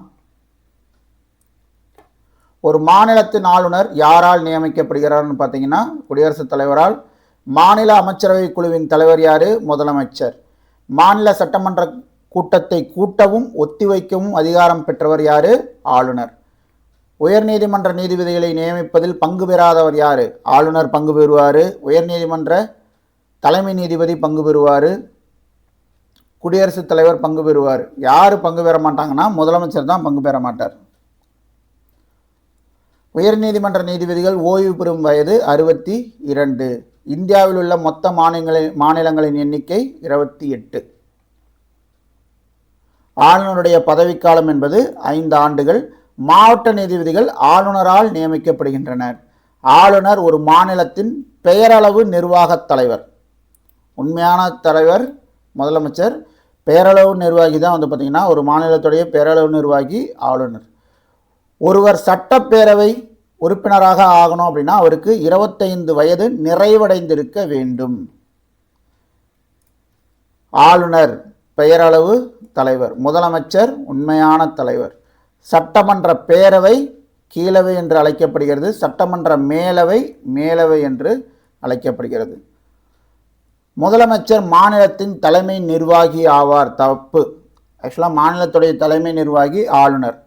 ஒரு மாநிலத்தின் ஆளுநர் யாரால் நியமிக்கப்படுகிறார்னு பார்த்தீங்கன்னா குடியரசுத் தலைவரால். மாநில அமைச்சரவை குழுவின் தலைவர் யார்? முதலமைச்சர். மாநில சட்டமன்ற கூட்டத்தை கூட்டவும் ஒத்திவைக்கவும் அதிகாரம் பெற்றவர் யார்? ஆளுநர். உயர்நீதிமன்ற நீதிபதிகளை நியமிப்பதில் பங்கு பெறாதவர் யார்? ஆளுநர் பங்கு பெறுவார். உயர்நீதிமன்ற தலைமை நீதிபதி பங்கு பெறுவார். குடியரசுத் தலைவர் பங்கு பெறுவார். யார் பங்கு பெற மாட்டாங்கன்னா முதலமைச்சர் தான் பங்கு பெற மாட்டார். உயர்நீதிமன்ற நீதிபதிகள் ஓய்வு பெறும் வயது 62. இந்தியாவில் உள்ள மொத்த மாநிலங்களின் எண்ணிக்கை 28. ஆளுநருடைய பதவிக்காலம் என்பது 5 ஆண்டுகள். மாவட்ட நீதிபதிகள் ஆளுநரால் நியமிக்கப்படுகின்றனர். ஆளுநர் ஒரு மாநிலத்தின் பெயரளவு நிர்வாகத் தலைவர். உண்மையான தலைவர் முதலமைச்சர், பெயரளவு நிர்வாகி தான் பார்த்திங்கன்னா ஒரு மாநிலத்துடைய பெயரளவு நிர்வாகி ஆளுநர். ஒருவர் சட்டப்பேரவை உறுப்பினராக ஆகணும் அப்படின்னா அவருக்கு 25 வயது நிறைவடைந்திருக்க வேண்டும். ஆளுநர் பெயரளவு தலைவர், முதலமைச்சர் உண்மையான தலைவர். சட்டமன்ற பேரவை கீழவை என்று அழைக்கப்படுகிறது, சட்டமன்ற மேலவை என்று அழைக்கப்படுகிறது. முதலமைச்சர் மாநிலத்தின் தலைமை நிர்வாகி ஆவார். தப்பு. ஆக்சுவலாக மாநிலத்துடைய தலைமை நிர்வாகி ஆளுநர்.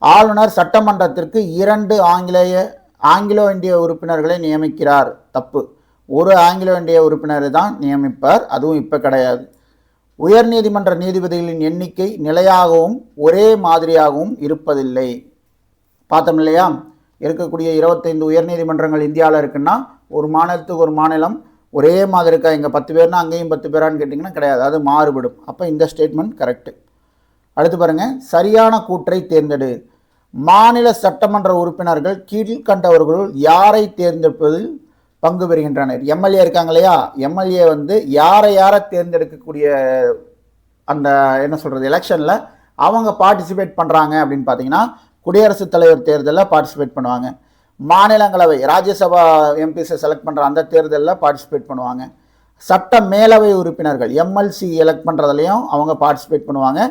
ஆளுநர் சட்டமன்றத்திற்கு 2 ஆங்கிலோ இந்திய உறுப்பினர்களை நியமிக்கிறார். தப்பு. ஒரு ஆங்கிலோ இந்திய உறுப்பினரை தான் நியமிப்பார், அதுவும் இப்போ கிடையாது. உயர்நீதிமன்ற நீதிபதிகளின் எண்ணிக்கை நிலையாகவும் ஒரே மாதிரியாகவும் இருப்பதில்லை. பார்த்தோம் இல்லையா? இருக்கக்கூடிய 25 உயர்நீதிமன்றங்கள் இந்தியாவில் இருக்குன்னா ஒரு மாநிலத்துக்கு ஒரு மாநிலம் ஒரே மாதிரி இருக்கா? இங்கே 10 பேர்னா அங்கேயும் 10 பேரான்னு கேட்டிங்கன்னா கிடையாது, அது மாறுபடும். அப்போ இந்த ஸ்டேட்மெண்ட் கரெக்டு. அடுத்து பாருங்கள், சரியான கூற்றை தேர்ந்தெடு. மாநில சட்டமன்ற உறுப்பினர்கள் கீழ்கண்டவர்களுள் யாரை தேர்ந்தெடுப்பதில் பங்கு பெறுகின்றனர்? எம்எல்ஏ இருக்காங்க இல்லையா? எம்எல்ஏ யாரை தேர்ந்தெடுக்கக்கூடிய அந்த என்ன சொல்கிறது எலெக்ஷனில் அவங்க பார்ட்டிசிபேட் பண்ணுறாங்க அப்படின்னு பார்த்தீங்கன்னா குடியரசுத் தலைவர் தேர்தலில் பார்ட்டிசிபேட் பண்ணுவாங்க. மாநிலங்களவை ராஜ்யசபா எம்பிஸை செலக்ட் பண்ணுற அந்த தேர்தலில் பார்ட்டிசிபேட் பண்ணுவாங்க. சட்ட மேலவை உறுப்பினர்கள் எம்எல்சி எலெக்ட் பண்ணுறதுலையும் அவங்க பார்ட்டிசிபேட் பண்ணுவாங்க.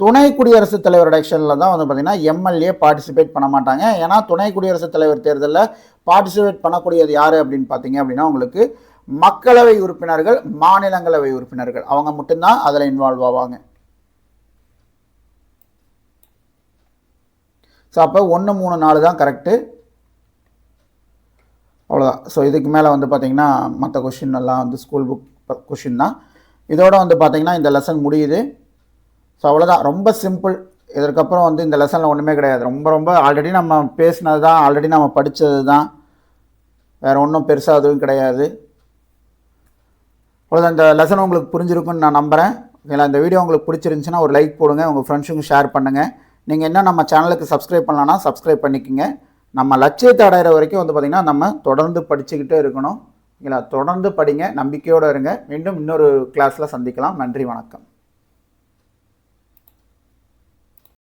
துணை குடியரசுத் தலைவர் எலெக்ஷனில் தான் பார்த்திங்கன்னா எம்எல்ஏ பார்ட்டிசிபேட் பண்ண மாட்டாங்க. ஏன்னா துணை குடியரசுத் தலைவர் தேர்தலில் பார்ட்டிசிபேட் பண்ணக்கூடியது யார் அப்படின்னு பார்த்தீங்க அப்படின்னா உங்களுக்கு மக்களவை உறுப்பினர்கள், மாநிலங்களவை உறுப்பினர்கள், அவங்க மட்டும்தான் அதில் இன்வால்வ் ஆவாங்க. ஸோ அப்போ 1, 3, 4 தான் கரெக்டு. அவ்வளோதான். ஸோ இதுக்கு மேலே பார்த்திங்கன்னா மற்ற கொஷின் எல்லாம் ஸ்கூல் புக் கொஷின் தான். இதோட பார்த்திங்கன்னா இந்த லெசன் முடியுது. ஸோ அவ்வளோதான், ரொம்ப சிம்பிள். இதற்கப்புறம் இந்த லெசனில் ஒன்றுமே கிடையாது. ரொம்ப ஆல்ரெடி நம்ம பேசினது தான், ஆல்ரெடி நம்ம படித்தது தான், வேறு ஒன்றும் பெருசாக எதுவும் கிடையாது. அவ்வளோதான். இந்த லெசன் உங்களுக்கு புரிஞ்சிருக்குன்னு நான் நம்புகிறேன். ஓகேங்களா? இந்த வீடியோ உங்களுக்கு பிடிச்சிருந்துச்சுன்னா ஒரு லைக் போடுங்க, உங்கள் ஃப்ரெண்ட்ஸுக்கும் ஷேர் பண்ணுங்கள். நீங்கள் என்ன நம்ம சேனலுக்கு சப்ஸ்கிரைப் பண்ணலான்னா சப்ஸ்கிரைப் பண்ணிக்கோங்க. நம்ம லட்சியத்தை அடைகிற வரைக்கும் பார்த்திங்கன்னா நம்ம தொடர்ந்து படிச்சுக்கிட்டே இருக்கணும். ஓகேங்களா? தொடர்ந்து படிங்க, நம்பிக்கையோடு இருங்க. மீண்டும் இன்னொரு கிளாஸில் சந்திக்கலாம். நன்றி, வணக்கம்.